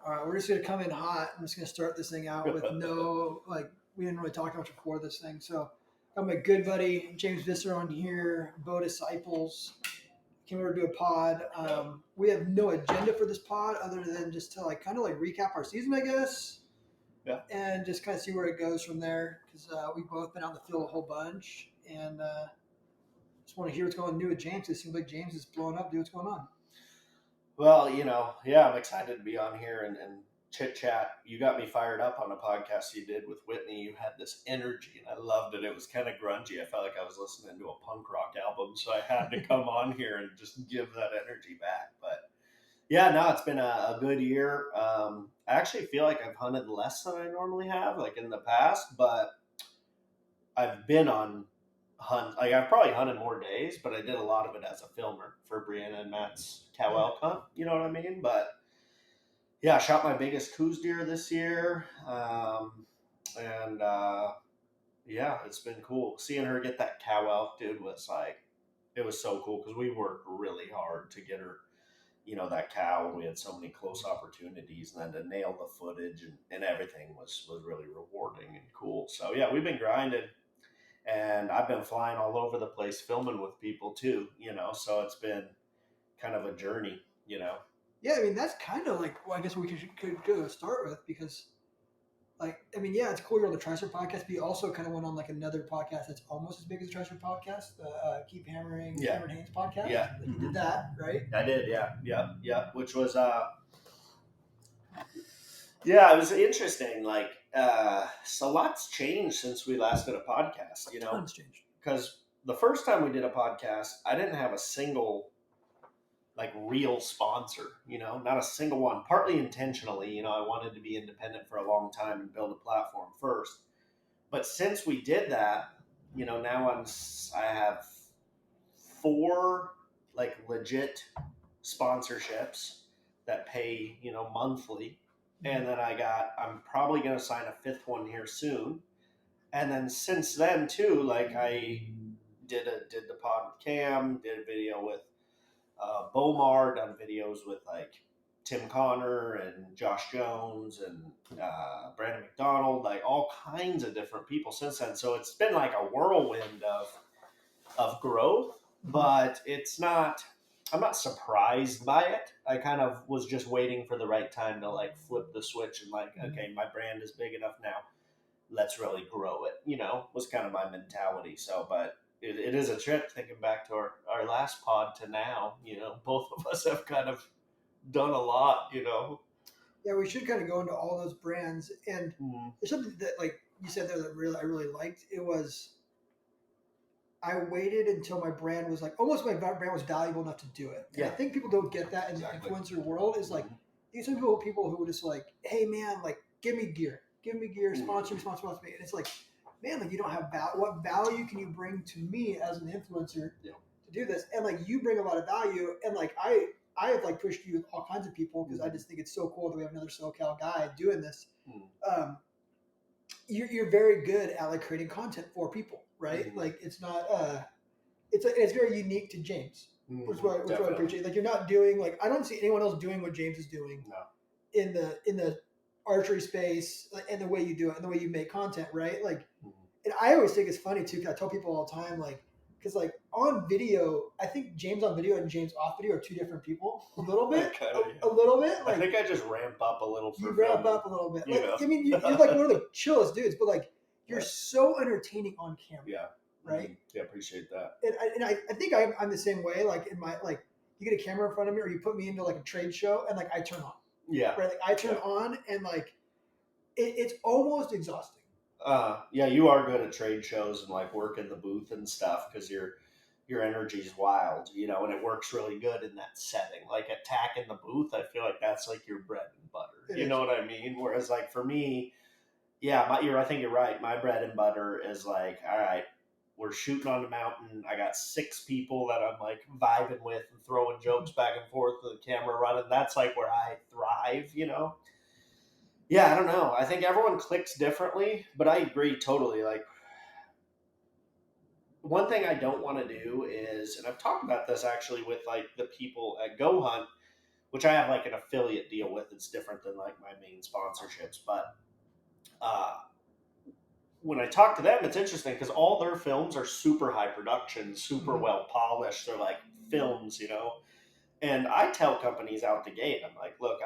All right, we're just gonna come in hot. I'm just gonna start this thing out with no we didn't really talk much before this thing. So got my good buddy James Visser on here, Bo Disciples. Came over to do a pod. We have no agenda for this pod other than just to kind of recap our season, I guess. Yeah. And just kind of see where it goes from there because we've both been out in the field a whole bunch and just want to hear what's going on new with James. It seems like James is blowing up. Dude, what's going on? Well, I'm excited to be on here and chit chat. You got me fired up on a podcast you did with Whitney. You had this energy, and I loved it. It was kind of grungy. I felt like I was listening to a punk rock album, so I had to come on here and just give that energy back. But yeah, no, it's been a good year. I actually feel like I've hunted less than I normally have, like in the past, but I've been on hunt. Like I've probably hunted more days, but I did a lot of it as a filmer for Brianna and Matt's cow elk hunt. You know what I mean? But yeah, I shot my biggest coos deer this year, and yeah, it's been cool seeing her get that cow elk. Dude, it was so cool because we worked really hard to get her. That cow, and we had so many close opportunities, and then to nail the footage and everything was really rewarding and cool. So yeah, we've been grinding. And I've been flying all over the place filming with people too, so it's been kind of a journey, Yeah, I mean, that's kind of I guess we could go start with because, it's cool you're on the Tricer Podcast, but you also kind of went on another podcast that's almost as big as the Tricer Podcast, the Keep Hammering, Cameron Haynes podcast. Yeah. You did that, right? I did, yeah. Which was, it was interesting. So lots changed since we last did a podcast, Tons changed. Because the first time we did a podcast, I didn't have a single real sponsor, not a single one, partly intentionally. I wanted to be independent for a long time and build a platform first. But since we did that, now I have 4 legit sponsorships that pay, monthly. And then I'm probably going to sign a 5th one here soon. And then since then too, I did the pod with Cam, did a video with Bomar, done videos with Tim Connor and Josh Jones and Brandon McDonald, all kinds of different people since then. So it's been a whirlwind of growth, but I'm not surprised by it. I kind of was just waiting for the right time to flip the switch and okay, my brand is big enough now. Let's really grow it, was kind of my mentality. So, but it is a trip thinking back to our last pod to now, both of us have kind of done a lot, Yeah, we should kind of go into all those brands. And there's something that, you said there that I really liked. It was, I waited until my brand was almost my brand was valuable enough to do it. And I think people don't get that in the influencer world. Is these are people who are just hey man, give me gear, sponsor me. And it's man, you don't have what value can you bring to me as an influencer to do this? And you bring a lot of value. And I have pushed you with all kinds of people because I just think it's so cool that we have another SoCal guy doing this. You're very good at creating content for people, right? It's not it's very unique to James, which I appreciate. You're not doing I don't see anyone else doing what James is doing in the archery space and the way you do it and the way you make content, right? And I always think it's funny too because I tell people all the time because on video, I think James on video and James off video are 2 different people. A little bit. A little bit. I think I just ramp up a little. You ramp up a little bit. I mean, you're one of the chillest dudes, but you're so entertaining on camera. Yeah. Right. Yeah, appreciate that. And I think I'm the same way. In my you get a camera in front of me, or you put me into a trade show, and I turn on. Yeah. Right. I turn on, and it's almost exhausting. Yeah, you are good at trade shows and working the booth and stuff because your energy's wild, and it works really good in that setting. Attacking the booth, I feel that's your bread and butter. You know what I mean? Whereas for me, yeah, I think you're right. My bread and butter is all right, we're shooting on the mountain. I got 6 people that I'm vibing with and throwing jokes back and forth with the camera running. That's where I thrive, Yeah, I don't know. I think everyone clicks differently, but I agree totally. One thing I don't want to do is, and I've talked about this actually with the people at Go Hunt, which I have like an affiliate deal with. It's different than like my main sponsorships. But when I talk to them, it's interesting because all their films are super high production, super well polished. They're like films, And I tell companies out the gate, I'm like, look,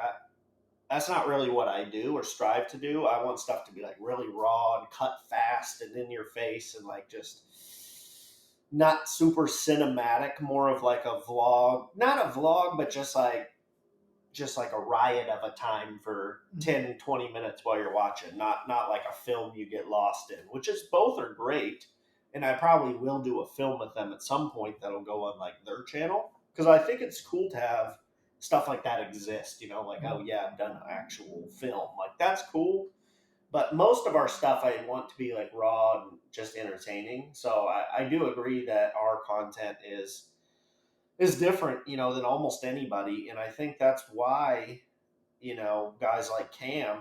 that's not really what I do or strive to do. I want stuff to be like really raw and cut fast and in your face and like just not super cinematic, more of like a vlog, not a vlog, but just like a riot of a time for 10, 20 minutes while you're watching, not like a film you get lost in, which is both are great. And I probably will do a film with them at some point that'll go on like their channel. Because I think it's cool to have stuff like that exist, like, oh yeah, I've done an actual film. Like that's cool. But most of our stuff I want to be like raw and just entertaining. So I do agree that our content is different, than almost anybody. And I think that's why, guys like Cam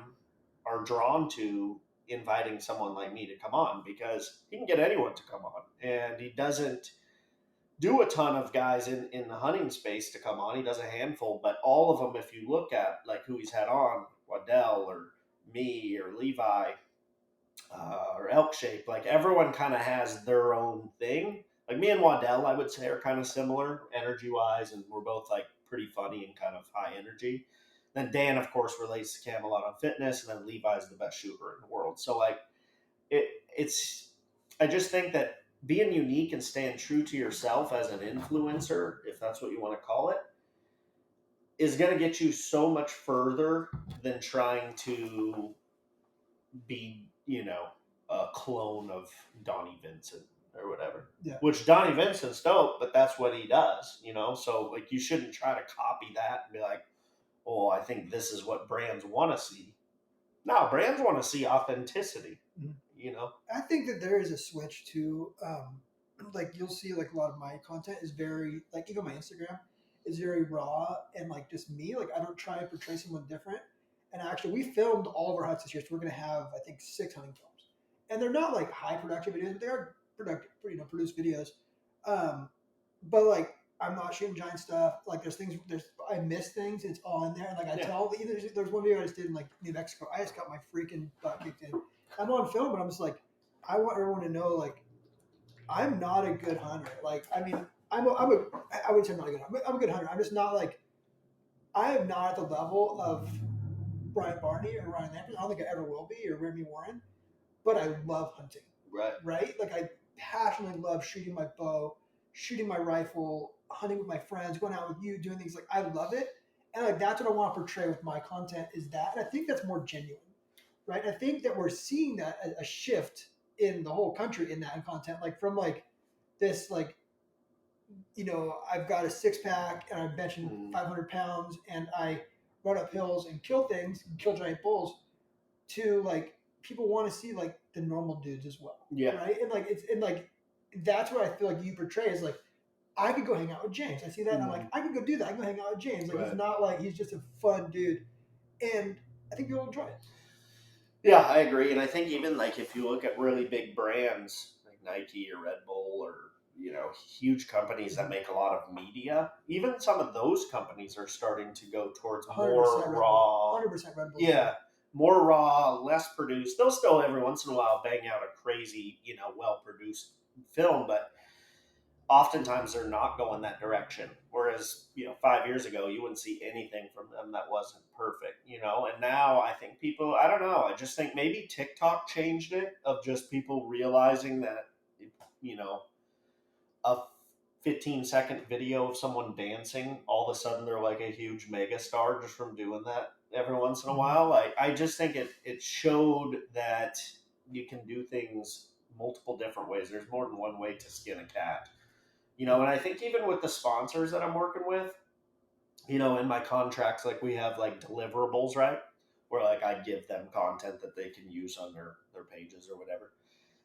are drawn to inviting someone like me to come on, because he can get anyone to come on. And he doesn't do a ton of guys in the hunting space to come on. He does a handful, but all of them, if you look at like who he's had on, Waddell or me or Levi or Elk Shape, like everyone kind of has their own thing. Like me and Waddell, I would say, are kind of similar energy wise, and we're both like pretty funny and kind of high energy. Then Dan, of course, relates to Cam a lot on fitness, and then Levi's the best shooter in the world. So like it's I just think that being unique and staying true to yourself as an influencer, if that's what you want to call it, is going to get you so much further than trying to be, a clone of Donnie Vincent or whatever. Yeah. Which Donnie Vincent's dope, but that's what he does, So like you shouldn't try to copy that and be like, oh, I think this is what brands want to see. No, brands want to see authenticity. I think that there is a switch to, like you'll see like a lot of my content is very, like even my Instagram is very raw and like just me. Like I don't try and portray someone different. And actually we filmed all of our hunts this year. So we're going to have, I think, 6 hunting films. And they're not like high production videos, but they are produced videos. But like, I'm not shooting giant stuff. Like I miss things. It's all in there. And like I tell, there's one video I just did in like New Mexico. I just got my freaking butt kicked in. I'm on film, but I'm just like, I want everyone to know, like, I'm not a good hunter. Like, I mean, I would say I'm not a good hunter. I'm a good hunter. I'm just not like, I am not at the level of Brian Barney or Ryan Lambert. I don't think I ever will be, or Remy Warren, but I love hunting. Right? Like, I passionately love shooting my bow, shooting my rifle, hunting with my friends, going out with you, doing things like I love it. And like, that's what I want to portray with my content is that. And I think that's more genuine. Right. I think that we're seeing that a shift in the whole country in that content, like from like this, like, I've got a 6-pack and I'm benching 500 pounds and I run up hills and kill things and kill giant bulls, to like people want to see like the normal dudes as well. Yeah. Right. And like that's what I feel like you portray is like, I could go hang out with James. I see that and I'm like, I could go do that. I can go hang out with James. Like He's not like he's just a fun dude. And I think you'll enjoy it. Yeah, I agree. And I think even like if you look at really big brands like Nike or Red Bull or, huge companies that make a lot of media, even some of those companies are starting to go towards more raw. 100% Red Bull. Yeah, more raw, less produced. They'll still every once in a while bang out a crazy, well-produced film, but oftentimes they're not going that direction. Whereas, 5 years ago, you wouldn't see anything from them that wasn't perfect, and now I think people, I don't know, I just think maybe TikTok changed it, of just people realizing that, a 15-second video of someone dancing, all of a sudden they're like a huge mega star just from doing that every once in a while. Like, I just think it showed that you can do things multiple different ways. There's more than one way to skin a cat. And I think even with the sponsors that I'm working with, in my contracts, like we have like deliverables, right? Where like I give them content that they can use on their pages or whatever.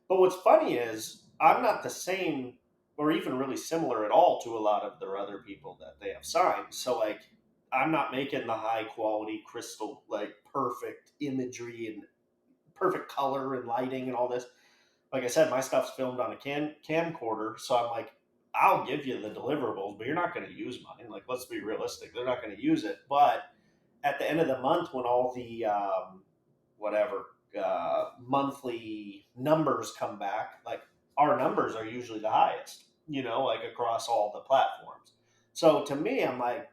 But what's funny is I'm not the same or even really similar at all to a lot of their other people that they have signed. So like I'm not making the high quality crystal, like perfect imagery and perfect color and lighting and all this. Like I said, my stuff's filmed on a camcorder. So I'm like, I'll give you the deliverables, but you're not going to use mine. Like, let's be realistic. They're not going to use it. But at the end of the month, when all the monthly numbers come back, like our numbers are usually the highest, like across all the platforms. So to me, I'm like,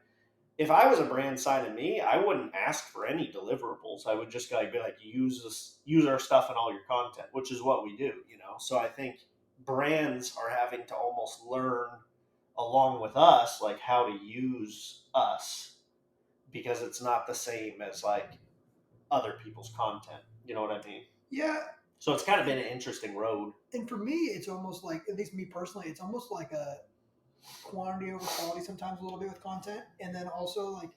if I was a brand signing me, I wouldn't ask for any deliverables. I would just be like, use our stuff and all your content, which is what we do, So I think brands are having to almost learn along with us, like how to use us, because it's not the same as like other people's content. You know what I mean? Yeah. So it's kind of been an interesting road. And for me, it's almost like, at least me personally, it's almost like a quantity over quality sometimes a little bit with content, and then also like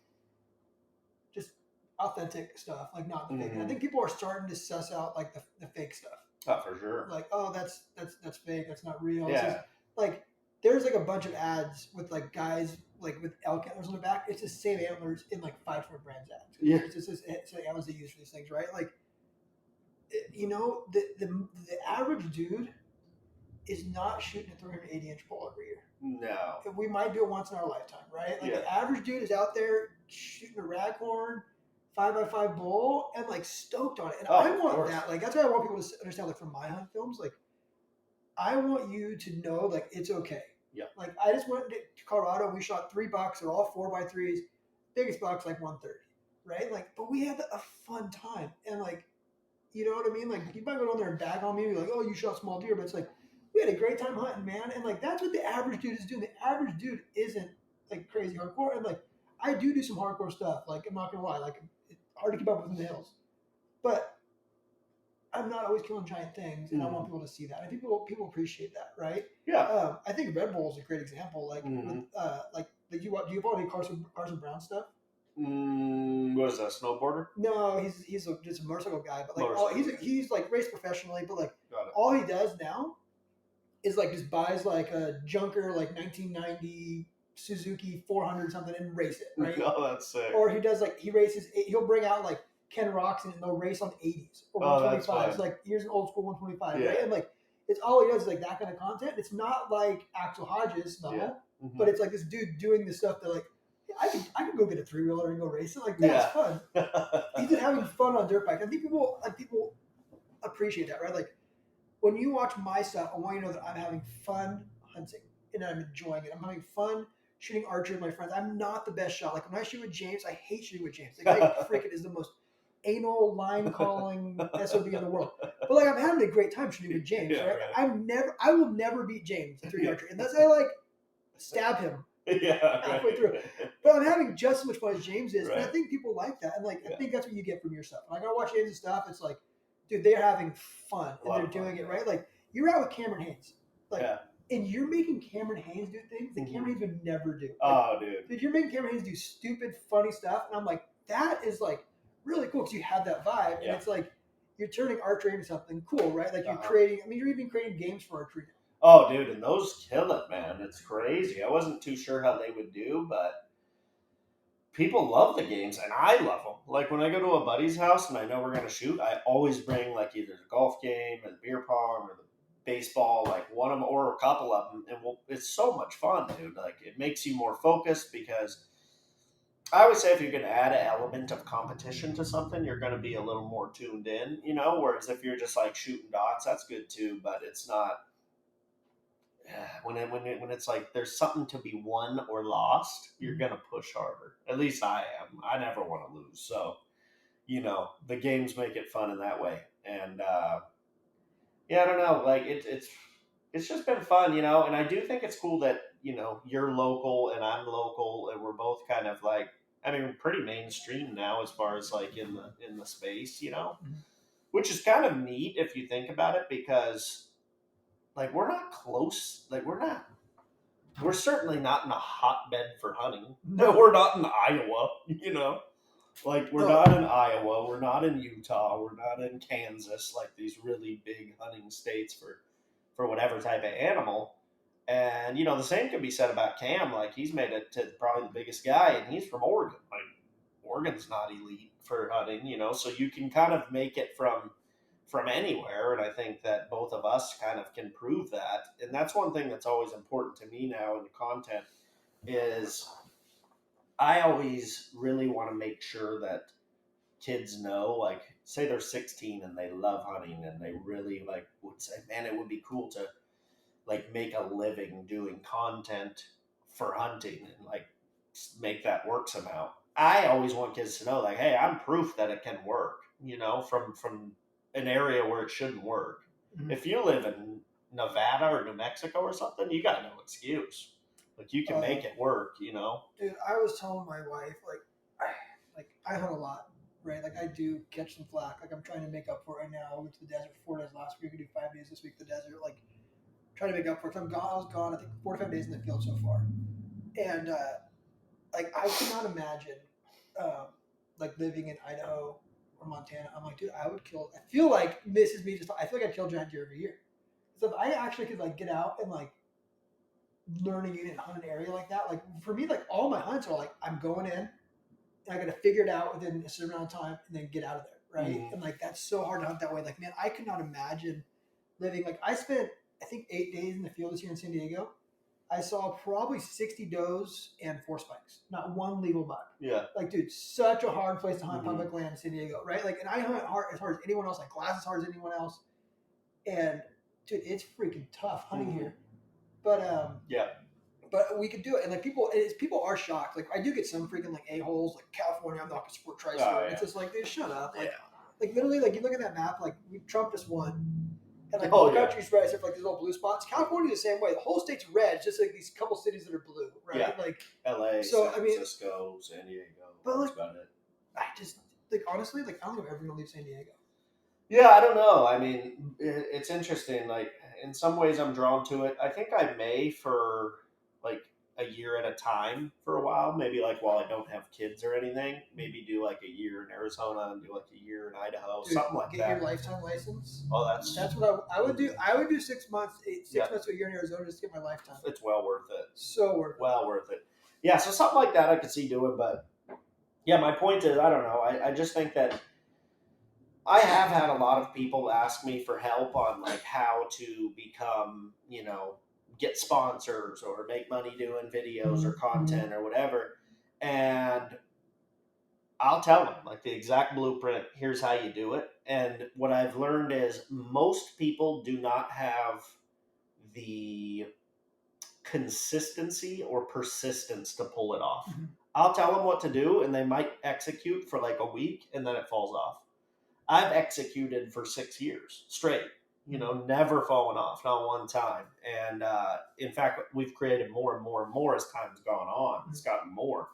just authentic stuff, like not the fake. And I think people are starting to suss out like the fake stuff. Oh, for sure. Like, oh, that's fake. That's not real. Yeah. Like, there's like a bunch of ads with like guys like with elk antlers on the back. It's the same antlers in like 5 different brands ads. Yeah. It's just it's the antlers they use for these things, right? Like, the average dude is not shooting a 380-inch bull every year. No. We might do it once in our lifetime, right? Like, Yeah. the average dude is out there shooting a raghorn 5x5 bull and like stoked on it. And I want that. Like, that's why I want people to understand, like, from my hunt films, like, I want you to know, like, it's okay. Yeah. Like, I just went to Colorado. We shot 3 bucks. They're all 4x3s. Biggest buck's like 130, right? Like, but we had a fun time. And like, you know what I mean? Like, you might go down there and bag on me, and be like, oh, you shot small deer, but it's like, we had a great time hunting, man. And like, that's what the average dude is doing. The average dude isn't like crazy hardcore. And like, I do some hardcore stuff. Like, I'm not gonna lie, like, it's hard to keep up with in the hills, but I'm not always killing giant things, and I want people to see that. And people appreciate that, right? Yeah. I think Red Bull is a great example. Like, do you follow any Carson Brown stuff? What is that, snowboarder? No, he's just a motorcycle guy, but like, he's like raced professionally, but like all he does now is like just buys like a junker like 1990 Suzuki 400 something and race it, right? Oh, that's sick. Or he does like, he'll bring out like Ken Roxon and they'll race on 80s or 125s. Like, here's an old school 125, right? And like, it's all he does is like that kind of content. It's not like Axel Hodges novel, but it's like this dude doing the stuff that like, I can go get a 3-wheeler and go race it. Like, that's fun. He's just having fun on dirt bike. I think people appreciate that, right? Like, when you watch my stuff, I want you to know that I'm having fun hunting and I'm enjoying it. I'm having fun shooting archery with my friends. I'm not the best shot. Like, when I shoot with James, I hate shooting with James. The guy freaking is the most anal line calling SOB in the world. But like, I'm having a great time shooting with James, right? I will never beat James in 3D archery unless I like stab him halfway through. But I'm having just as much fun as James is, and I think people like that. And like, I think that's what you get from your stuff. When I go watch James' stuff, it's like, dude, they're having fun and they're doing it right. Like, you're out with Cameron Haynes, like, and you're making Cameron Haynes do things that Cameron Haynes would never do. Like, dude, you're making Cameron Haynes do stupid, funny stuff, and I'm like, that is like really cool because you have that vibe, and it's like you're turning archery into something cool, right? Like, you're creating. I mean, you're even creating games for archery. Oh, dude, and those kill it, man. It's crazy. I wasn't too sure how they would do, but people love the games, and I love them. Like, when I go to a buddy's house and I know we're going to shoot, I always bring, like, either the golf game or the beer pong or the baseball, like, one of them or a couple of them, and it's so much fun, dude. Like, it makes you more focused because I always say if you're going to add an element of competition to something, you're going to be a little more tuned in, whereas if you're just, like, shooting dots, that's good too, but it's not. When it's like there's something to be won or lost, you're gonna push harder. At least I am. I never want to lose. So, the games make it fun in that way. And I don't know. Like, it's just been fun, And I do think it's cool that you're local and I'm local, and we're both kind of like, I mean, we're pretty mainstream now as far as like in the space, which is kind of neat if you think about it, because like, we're not close. Like, we're certainly not in a hotbed for hunting. No, we're not in Iowa, Like, we're not in Iowa. We're not in Utah. We're not in Kansas, like these really big hunting states for whatever type of animal. And, the same could be said about Cam. Like, he's made it to probably the biggest guy, and he's from Oregon. Like, Oregon's not elite for hunting, so you can kind of make it from from anywhere. And I think that both of us kind of can prove that. And that's one thing that's always important to me now in the content is I always really want to make sure that kids know, like, say they're 16 and they love hunting and they really like would say, man, it would be cool to like make a living doing content for hunting and like make that work somehow. I always want kids to know, like, hey, I'm proof that it can work, from an area where it shouldn't work. Mm-hmm. If you live in Nevada or New Mexico or something, you got no excuse. Like, you can make it work, Dude, I was telling my wife, I hunt a lot, right? Like, I do catch some flack. Like, I'm trying to make up for it right now. I went to the desert for 4 days last week. We do 5 days this week in the desert. Like, trying to make up for it. I was gone, I think, 4 to 5 days in the field so far. And, I could not imagine, living in Idaho or Montana. I'm like, dude, I would kill. I feel like this is me just. I feel like I kill giant deer every year. So if I actually could get out and learn a unit and hunt an area like that, for me, all my hunts are I'm going in and I got to figure it out within a certain amount of time and then get out of there, right? Mm-hmm. And that's so hard to hunt that way. Man, I could not imagine living. I spent I think 8 days in the field this year in San Diego. I saw probably 60 does and 4 spikes, not one legal buck. Yeah. Dude, such a hard place to hunt public land in San Diego, right? And I hunt as hard as anyone else, glass as hard as anyone else. And dude, it's freaking tough hunting here. But but we could do it. And people are shocked. I do get some freaking a-holes, California, I'm not gonna support Tricer. Oh, yeah. It's just dude, shut up. Literally, you look at that map, Trump just won. And all countries, right, except these little blue spots. California the same way. The whole state's red. It's just these couple cities that are blue, right? Yeah. LA, San Francisco, San Diego. But that's about it. I just honestly, I don't think I'm ever gonna leave San Diego. Yeah, I don't know. I mean, it's interesting. In some ways, I'm drawn to it. I think I may for a year at a time for a while. Maybe while I don't have kids or anything. Maybe do a year in Arizona and do a year in Idaho, something like that. Get your lifetime license. Oh, that's what I would do. I would do 6 months, months to a year in Arizona just to get my lifetime. It's well worth it. So worth it. Well worth it. Yeah, so something like that I could see doing, but yeah, my point is, I don't know. I just think that I have had a lot of people ask me for help on how to become, get sponsors or make money doing videos or content or whatever. And I'll tell them the exact blueprint, here's how you do it. And what I've learned is most people do not have the consistency or persistence to pull it off. Mm-hmm. I'll tell them what to do and they might execute for a week and then it falls off. I've executed for 6 years straight. Never fallen off, not one time. And in fact, we've created more and more and more as time's gone on. It's gotten more.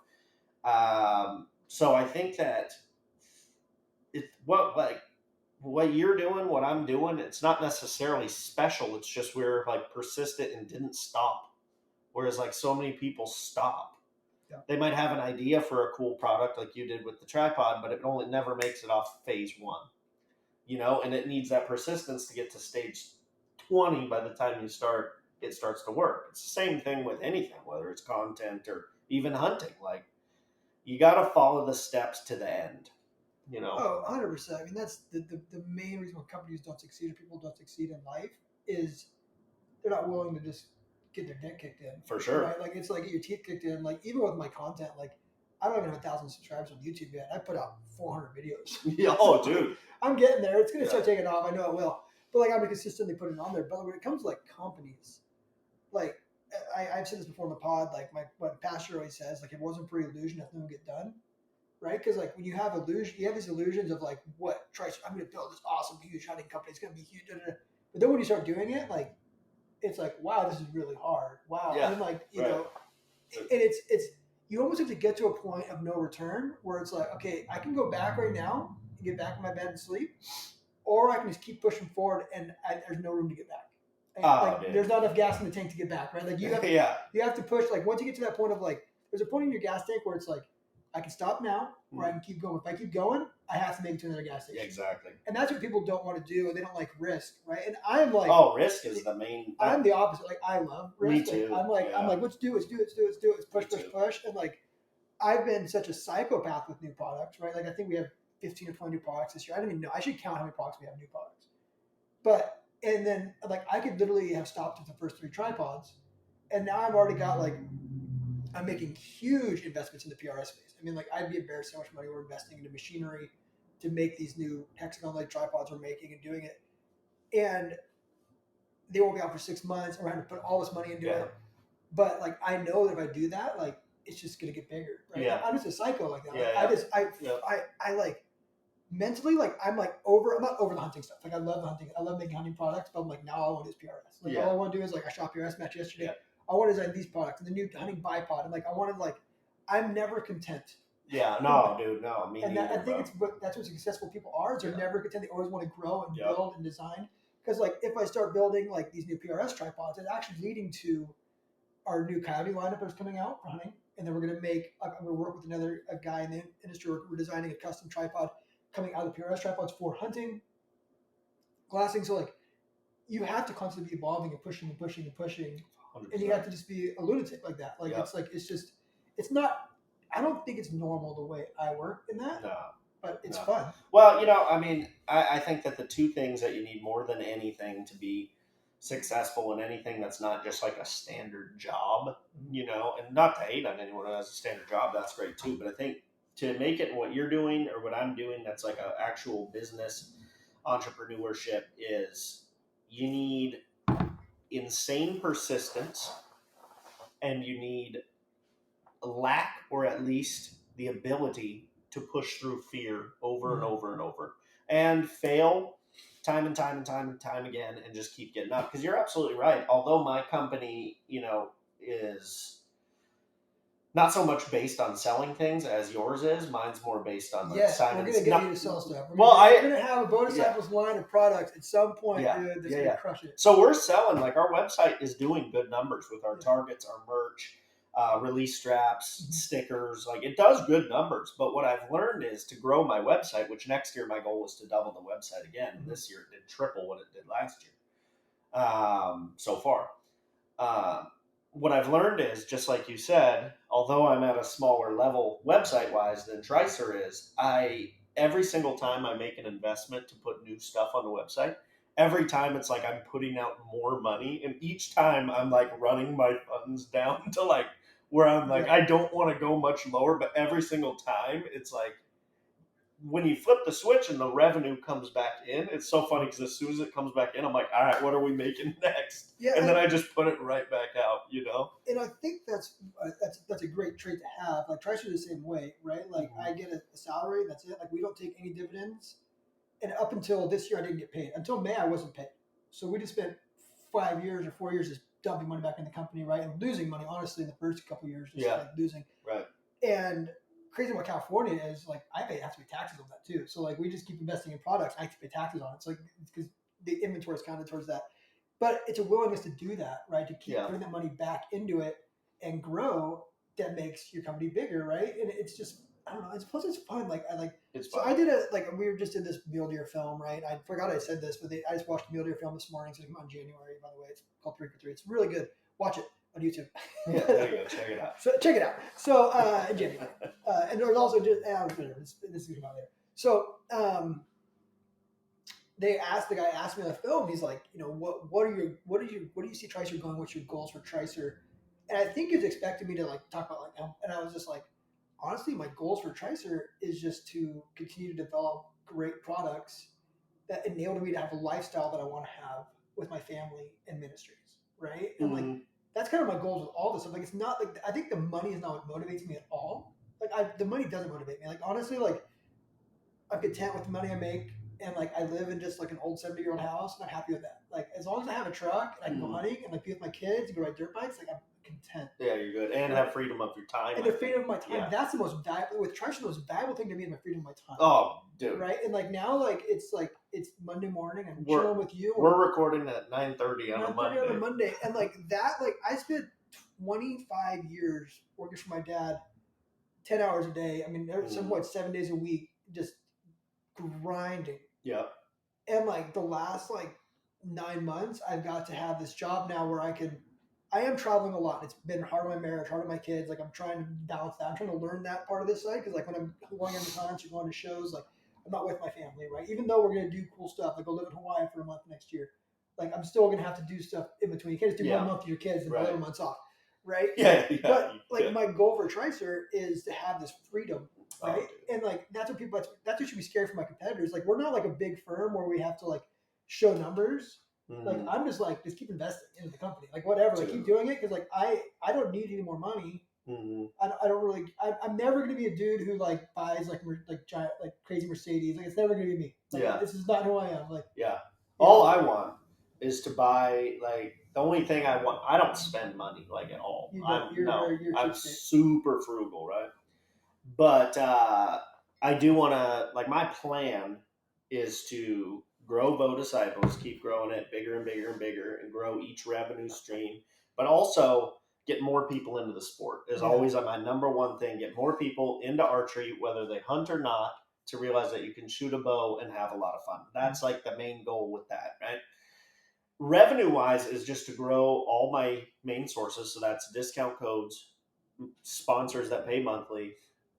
So I think that what you're doing, what I'm doing, it's not necessarily special. It's just we're persistent and didn't stop. Whereas so many people stop. Yeah. They might have an idea for a cool product like you did with the tripod, but it only never makes it off phase 1. And it needs that persistence to get to stage 20 by the time it starts to work. It's the same thing with anything, whether it's content or even hunting. You got to follow the steps to the end, Oh, 100%. I mean, that's the main reason why companies don't succeed or people don't succeed in life is they're not willing to just get their dick kicked in. For sure. Right? It's get your teeth kicked in. Even with my content, I don't even have 1,000 subscribers on YouTube yet. I put out 400 videos. Yeah, oh, dude. I'm getting there. It's going to start taking off. I know it will. But I'm going to consistently put it on there. But when it comes to companies, I've said this before in the pod, what Pastor always says, if it wasn't for illusion, nothing would get done. Right? Because when you have illusion, you have these illusions of what Tricer, I'm going to build this awesome, huge hunting company. It's going to be huge. Da, da, da. But then when you start doing it, it's wow, this is really hard. Wow. Yeah. And and it's you almost have to get to a point of no return where it's okay, I can go back right now and get back in my bed and sleep, or I can just keep pushing forward and there's no room to get back. There's not enough gas in the tank to get back, right? You have you have to push. Once you get to that point of there's a point in your gas tank where it's I can stop now or I can keep going. If I keep going, I have to make it to another gas station. Yeah, exactly. And that's what people don't want to do. They don't like risk, right? And I'm risk is the main. I'm the opposite. I love risk. Me too. I'm let's do it. Let's push. And I've been such a psychopath with new products, right? I think we have 15 or 20 new products this year. I don't even know. I should count how many products we have, new products. But, and then like I could literally have stopped at the first 3 tripods. And now I've already got like, I'm making huge investments in the PRS space. I mean, like I'd be embarrassed how much money we're investing into machinery to make these new hexagon like tripods we're making and doing it. And they won't be out for 6 months. We're having to put all this money into it. But like I know that if I do that, like it's just gonna get bigger. Right? Yeah. I'm just a psycho like that. Yeah, Like, I like mentally like I'm not over the hunting stuff. Like I love the hunting. I love making hunting products, but I'm like now all I want is PRS. Like all I want to do is like I shot PRS match yesterday. I want to design these products and the new hunting bipod. And like I wanted like I'm never content. Yeah, no, dude, no. Me and neither, I think that's what successful people are. Is they're never content. They always want to grow and build and design. Because like if I start building like these new PRS tripods, it's actually leading to our new coyote lineup that's coming out for hunting. And then we're going to make, I'm going to work with a guy in the industry. We're designing a custom tripod coming out of the PRS tripods for hunting, glassing. So like you have to constantly be evolving and pushing and pushing and pushing. 100%. And you have to just be a lunatic like that. Like it's not, I don't think it's normal the way I work in that. No. But it's fun. Well, I mean, I think that the 2 things that you need more than anything to be successful in anything that's not just like a standard job, and not to hate on anyone who has a standard job, that's great too. But I think to make it what you're doing or what I'm doing, that's like an actual business entrepreneurship is you need insane persistence and you need lack or at least the ability to push through fear over and over and over and fail time and time and time and time again and just keep getting up. Because you're absolutely right. Although my company, is not so much based on selling things as yours is, mine's more based on we're going to get you to sell stuff. We're going to have a Bodhisciples line of products at some point, dude, that's going to crush it. So we're selling, like our website is doing good numbers with our targets, our merch, release straps, stickers, like it does good numbers. But what I've learned is to grow my website, which next year my goal is to double the website again. And this year it did triple what it did last year so far. What I've learned is, just like you said, although I'm at a smaller level website-wise than Tricer is, every single time I make an investment to put new stuff on the website, every time it's like I'm putting out more money, and each time I'm like running my funds down to like where I'm like, I don't want to go much lower, but every single time it's like when you flip the switch and the revenue comes back in, it's so funny because as soon as it comes back in, I'm like, all right, what are we making next? And then I just put it right back out, And I think that's a great trait to have. Like Tricer the same way, right? Like I get a salary, that's it. Like we don't take any dividends. And up until this year, I didn't get paid. Until May, I wasn't paid. So we just spent 5 years or 4 years just dumping money back in the company, right? And losing money, honestly, in the first couple of years, just like losing. Right. And crazy about California is like I have to pay taxes on that too. So like we just keep investing in products. I have to pay taxes on it. So like because the inventory is counted towards that. But it's a willingness to do that, right? To keep putting that money back into it and grow that makes your company bigger, right? And it's just I don't know. It's fun. Like it's so fun. I did we were just in this mule deer film, right? I forgot I said this, but I just watched a mule deer film this morning. It's on January, by the way. It's called 3 for 3. It's really good. Watch it on YouTube. Yeah, there you go. Check it out. So check it out. So in January, and there's also just this is about there. So the guy asked me on the film. He's like, what do you see Tricer going? What's your goals for Tricer? And I think he was expecting me to like talk about and I was just like, honestly, my goals for Tricer is just to continue to develop great products that enable me to have a lifestyle that I want to have with my family and ministries, right? And like that's kind of my goals with all this stuff. Like it's not like I think the money is not what motivates me at all. Like the money doesn't motivate me. Like honestly, like I'm content with the money I make, and like I live in just like an old 70-year-old house, and I'm happy with that. Like as long as I have a truck and I can go hunting and like be with my kids and go ride dirt bikes, like I'm content. Yeah, you're good, and have freedom of your time. And the freedom of my time. Yeah. That's the most valuable. With Tricer, the most valuable thing to me is my freedom of my time. Oh, dude. Right, and like now, like it's Monday morning. I'm chilling with you. We're recording at 9:30 on a Monday, and like that, like I spent 25 years working for my dad, 10 hours a day. I mean, at some point 7 days a week, just grinding. Yeah. And like the last 9 months, I've got to have this job now where I am traveling a lot. It's been hard on my marriage, hard on my kids. Like I'm trying to balance that. I'm trying to learn that part of this side because like when I'm going on the cons or going to shows, like I'm not with my family, right? Even though we're gonna do cool stuff, like go live in Hawaii for a month next year, like I'm still gonna have to do stuff in between. You can't just do 1 month with your kids and 11 months off, right? Yeah. But like my goal for Tricer is to have this freedom, right? And like that's what people that's what should be scary for my competitors. Like we're not like a big firm where we have to like show numbers. Like I'm just like just keep investing into the company, like whatever, like keep doing it because like I don't need any more money. I don't really. I'm never gonna be a dude who like buys like giant like crazy Mercedes. Like it's never gonna be me. Like, this is not who I am. Like all I want is to buy like the only thing I want. I don't spend money like at all. I'm super frugal, right? But I do want to like my plan is to grow Vote Disciples, keep growing it bigger and bigger and bigger, and grow each revenue stream, but also get more people into the sport is always my number one thing. Get more people into archery, whether they hunt or not, to realize that you can shoot a bow and have a lot of fun. That's like the main goal with that, right? Revenue wise is just to grow all my main sources. So that's discount codes, sponsors that pay monthly,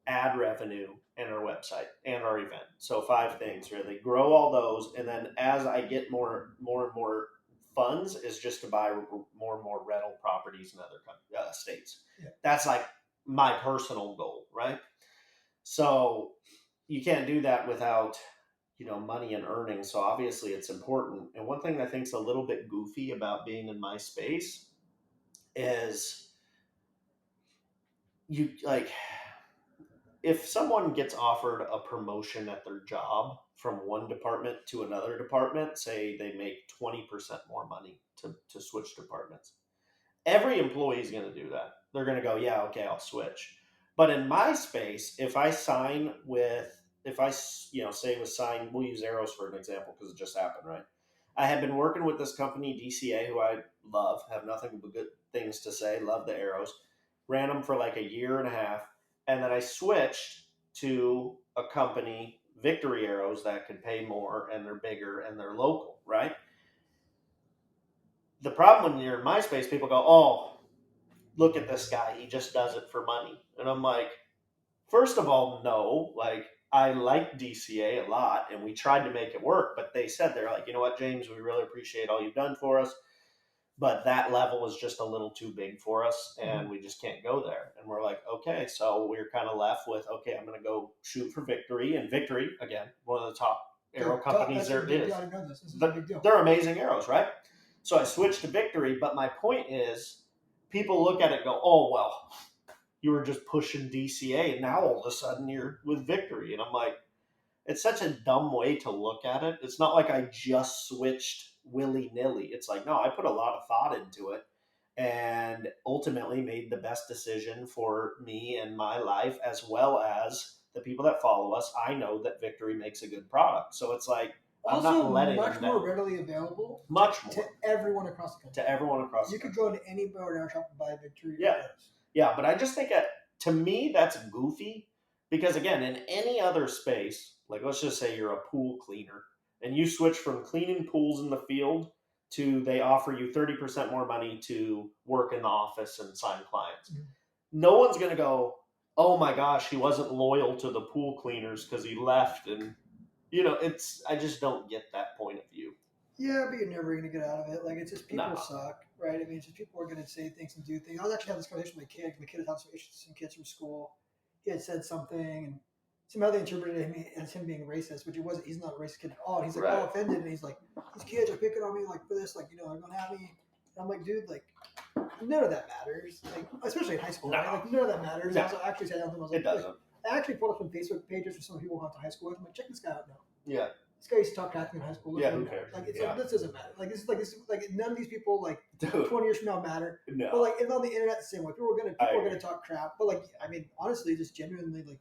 ad revenue, and our website and our event. So 5 things really. Grow all those, and then as I get more and more funds, is just to buy more and more rental properties in other states. That's like my personal goal, right? So you can't do that without money and earnings. So obviously it's important. And one thing I think is a little bit goofy about being in my space is you like if someone gets offered a promotion at their job from one department to another department, say they make 20% more money to switch departments, every employee is going to do that. They're going to go, yeah, okay, I'll switch. But in my space, if I say with sign, we'll use arrows for an example because it just happened, right? I had been working with this company, DCA, who I love, have nothing but good things to say, love the arrows, ran them for like a year and a half. And then I switched to a company, Victory Arrows, that could pay more and they're bigger and they're local, right? The problem when you're in my space, people go, oh, look at this guy. He just does it for money. And I'm like, first of all, no. Like, I like DCA a lot and we tried to make it work. But they said, they're like, you know what, James, we really appreciate all you've done for us. But that level is just a little too big for us, and we just can't go there. And we're like, okay, so we're kind of left with, okay, I'm going to go shoot for Victory. And Victory, again, one of the top arrow companies there is. They're amazing arrows, right? So I switched to Victory, but my point is, people look at it and go, oh, well, you were just pushing DCA, and now all of a sudden you're with Victory. And I'm like, it's such a dumb way to look at it. It's not like I just switched willy-nilly. It's like, no, I put a lot of thought into it and ultimately made the best decision for me and my life, as well as the people that follow us. I know that Victory makes a good product. So it's like, also, I'm not letting much more readily available to everyone across the country. You could go into any bow and arrow shop and buy Victory. Yeah, but I just think to me that's goofy because, again, in any other space, like let's just say you're a pool cleaner and you switch from cleaning pools in the field to they offer you 30% more money to work in the office and sign clients. Mm-hmm. No one's going to go, oh my gosh, he wasn't loyal to the pool cleaners because he left. And, I just don't get that point of view. Yeah, but you're never going to get out of it. Like, it's just people suck, right? I mean, it's just people are going to say things and do things. I was actually having this conversation with my kid. My kid had some issues with some kids from school. He had said something, and somehow they interpreted him as him being racist, which he wasn't. He's not a racist kid at all. And he's like all offended, and he's like, these kids are picking on me like for this, like, they're going to have me. And I'm like, dude, like, none of that matters. Like, especially in high school, right? Like, none of that matters. No. I also actually said something. I was like, it doesn't. I actually pulled up some Facebook pages for some people who went to high school with. I'm like, check this guy out now. Yeah. This guy used to talk Catholic in high school. Yeah, who cares? Like, it's like, this doesn't matter. Like, this is like none of these people, like, dude, 20 years from now matter. No. But, like, and on the internet, the same way. People are gonna talk crap. But, like, I mean, honestly, just genuinely, like,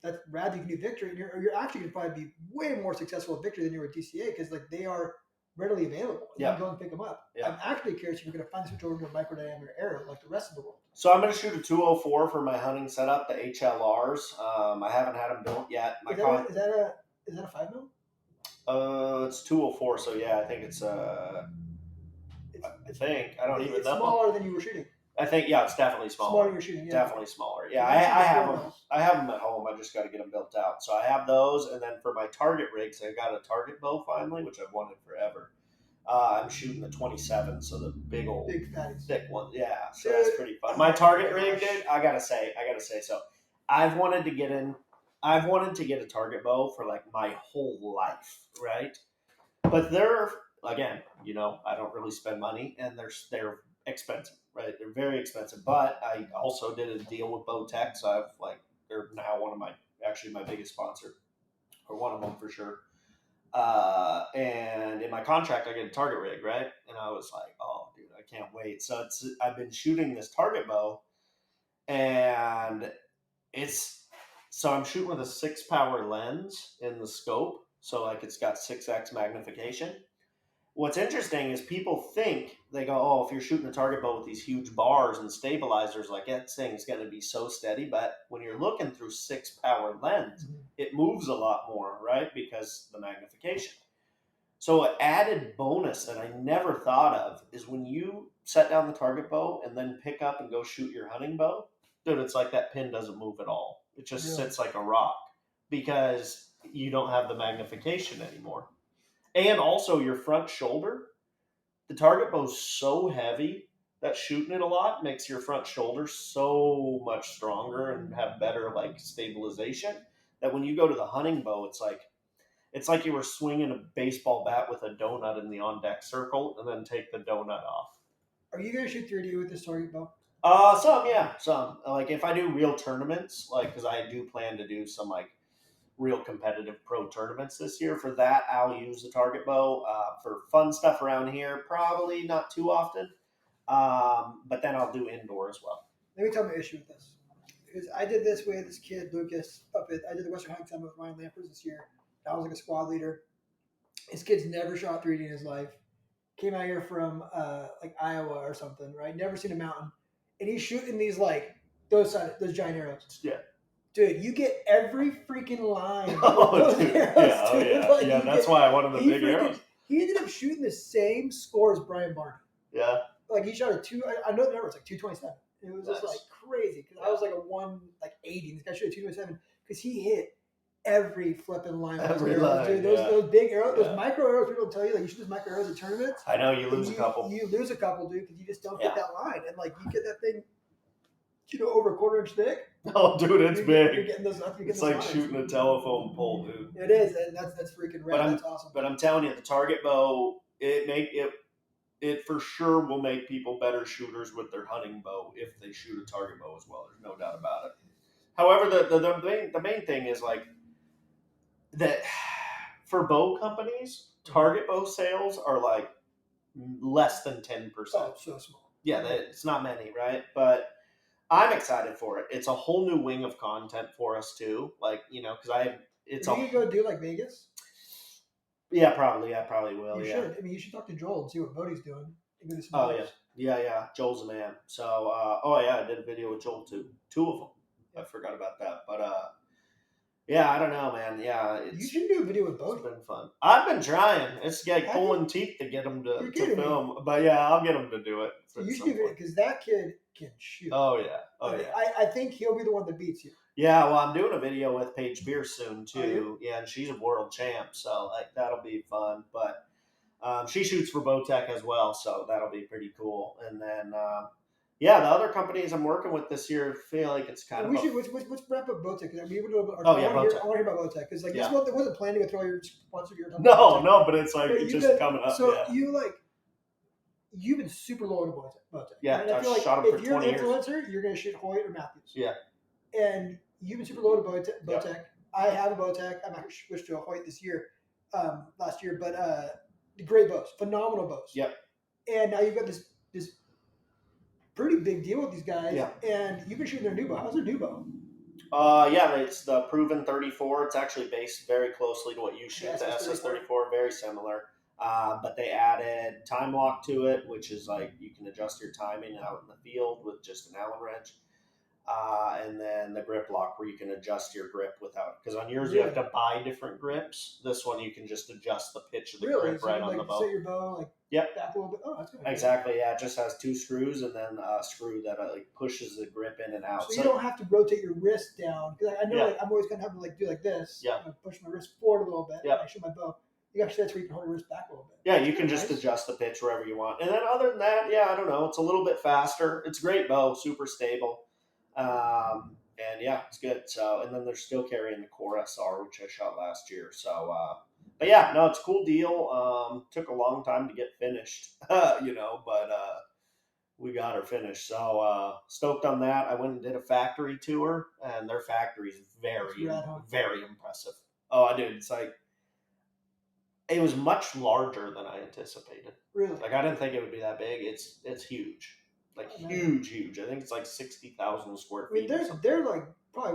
that's rad. You can do Victory, and you're actually gonna probably be way more successful at Victory than you were at DCA because, like, they are readily available. You can go and pick them up. Yeah. I'm actually curious if you're gonna find switch over to a micro diameter arrow like the rest of the world. So I'm gonna shoot a 204 for my hunting setup, the HLRs. I haven't had them built yet. Is that a 5 mil? It's 204. So yeah, I think it's I don't even know. It's smaller than you were shooting. I think it's definitely smaller. Smaller you're shooting, yeah. Definitely smaller. Yeah, I have them. I have them at home. I just got to get them built out. So I have those, and then for my target rigs, I got a target bow finally, which I've wanted forever. I'm shooting the 27, so the big fatties. thick one. Yeah, so that's pretty fun. My target rig, dude. I gotta say. So I've wanted to get a target bow for like my whole life, right? But they're, again, I don't really spend money, and they're expensive, right? They're very expensive. But I also did a deal with Bowtech, so they're now one of my biggest sponsor, or one of them for sure. And in my contract, I get a target rig, right? And I was like, oh, dude, I can't wait. So I've been shooting this target bow, and I'm shooting with a 6-power lens in the scope. So like it's got 6x magnification. What's interesting is people think, they go, oh, if you're shooting a target bow with these huge bars and stabilizers, like that thing's going to be so steady. But when you're looking through 6-power lens, it moves a lot more, right? Because the magnification. So an added bonus that I never thought of is when you set down the target bow and then pick up and go shoot your hunting bow, dude, it's like that pin doesn't move at all. It just sits like a rock because you don't have the magnification anymore. And also your front shoulder, the target bow's so heavy that shooting it a lot makes your front shoulder so much stronger and have better like stabilization that when you go to the hunting bow, it's like you were swinging a baseball bat with a donut in the on deck circle and then take the donut off. Are you gonna shoot 3D with this target bow? Some. Like if I do real tournaments, like because I do plan to do some like real competitive pro tournaments this year. For that, I'll use the target bow. For fun stuff around here, probably not too often. But then I'll do indoor as well. Let me tell my issue with this. Because I did this with this kid, Lucas, I did the Western Hunting Summit with Ryan Lampers this year. I was like a squad leader. His kid's never shot 3D in his life. Came out here from like Iowa or something, right? Never seen a mountain. And he's shooting these like those giant arrows. Yeah. Dude, you get every freaking line. Oh, dude. Like, that's why I wanted the big arrows. He ended up shooting the same score as Brian Barney. Yeah. Like he shot I know the number, it's like 227. It was just like crazy because I was like a 180. This guy shot a 227 because he hit every flipping line. Every line, dude. Those big arrows, those micro arrows. People tell you like you shoot those micro arrows at tournaments. I know you lose a couple. You lose a couple, dude, because you just don't get that line, and like you get that thing, over a quarter-inch thick. Oh, dude, it's big. You're getting those. It's like shooting a telephone pole, dude. It is, and that's freaking rad. That's awesome. But I'm telling you, the target bow, it for sure will make people better shooters with their hunting bow if they shoot a target bow as well. There's no doubt about it. However, the main thing is like that for bow companies, target bow sales are like less than 10%. Oh, so small. Yeah, it's not many, right? But I'm excited for it. It's a whole new wing of content for us too. Like, because you go do like Vegas? Yeah, probably. I probably will. You should. I mean, you should talk to Joel and see what Bodie's doing. Yeah. Joel's a man. So, I did a video with Joel too. 2 of them. I forgot about that, but I don't know, man. Yeah, you should do a video with Bodie. It's been fun. I've been trying. It's like pulling teeth to get him to film, but I'll get him to do it. You should do it because that kid can shoot. Oh yeah. I think he'll be the one that beats you. Yeah, well, I'm doing a video with Paige Pierce soon too. Yeah, and she's a world champ, so like that'll be fun. But she shoots for Bowtech as well, so that'll be pretty cool. And then the other companies I'm working with this year feel like it's kind of. Let's wrap up Bowtech. I mean, Bowtech. I want to hear about Bowtech because like this wasn't planning to throw your sponsor your. No, but it's like it's just coming up. So you've been super loyal to Bowtech. Yeah, and I feel like shot him for if you're 20 an influencer, you're going to shoot Hoyt or Matthews. Yeah. And you've been super loyal to Bowtech. Yep. I have a Bowtech. I'm actually switched to a Hoyt this year, last year, but great bows, phenomenal bows. Yep. And now you've got this pretty big deal with these guys. Yeah. And you've been shooting their new bow. How's their new bow? It's the Proven 34. It's actually based very closely to what you shoot, the SS34, very similar. But they added time lock to it, which is like you can adjust your timing out in the field with just an Allen wrench. and then the grip lock where you can adjust your grip without, because on yours you have to buy different grips. This one you can just adjust the pitch of the grip right on the bow. Set your bow back a little bit. Oh, that's good. Exactly. Yeah, it just has 2 screws and then a screw that pushes the grip in and out. So you don't have to rotate your wrist down, because I know I'm always gonna have to do like this. Yeah. Push my wrist forward a little bit. Yeah. I shoot my bow. You actually that's where you can hold your wrist back a little bit. Yeah, you can just adjust the pitch wherever you want. And then other than that, I don't know. It's a little bit faster. It's a great bow, super stable. And yeah, it's good. So, and then they're still carrying the Core SR, which I shot last year. So, but yeah, no, it's a cool deal. Took a long time to get finished, but we got her finished. So, stoked on that. I went and did a factory tour, and their factory is very, very impressive. Oh, I did. It's like, it was much larger than I anticipated. Really? Like, I didn't think it would be that big. It's huge. Like, huge. I think it's like 60,000 square feet. They're like probably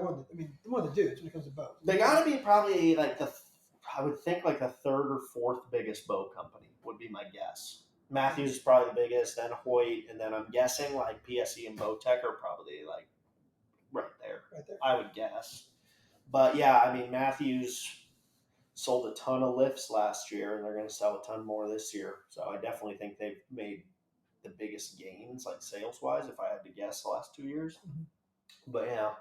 one of the dudes when it comes to bows. They got to be probably like I would think like the 3rd or 4th biggest bow company would be my guess. Matthews is probably the biggest, then Hoyt, and then I'm guessing like PSE and Bowtech are probably like right there. I would guess. But yeah, I mean, Matthews sold a ton of lifts last year, and they're going to sell a ton more this year. So I definitely think they've made the biggest gains, like sales-wise, if I had to guess, the last 2 years. Mm-hmm. But yeah,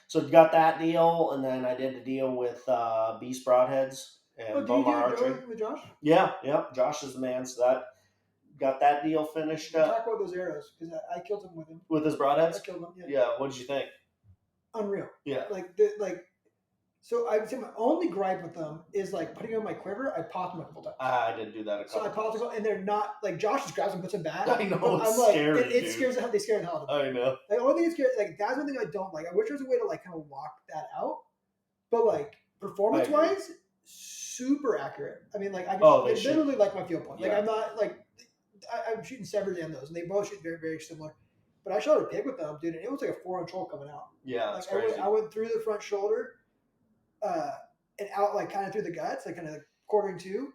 so got that deal, and then I did a deal with Beast Broadheads and Bomar Archery. With Josh? Yeah, Josh is the man. So that got that deal finished up. Talk about those arrows, because I killed him with him. With his broadheads? I killed him. Yeah. What did you think? Unreal. Yeah. So I would say my only gripe with them is putting them in my quiver. I popped them a couple times. I did do that a couple times. So I popped them, and they're not Josh just grabs them, puts them back. I know. It's scary. It scares the hell. They scare the hell out of me. I know. The only thing is scary. That's one thing I don't like. I wish there was a way to kind of lock that out. But performance wise, super accurate. I mean, I literally like my field point. I'm not I'm shooting Severs and those, and they both shoot very, very similar. But I shot a pig with them, dude, and it was like a 4-inch hole coming out. Yeah, that's crazy. I went through the front shoulder, and out kind of through the guts, kind of quartering two,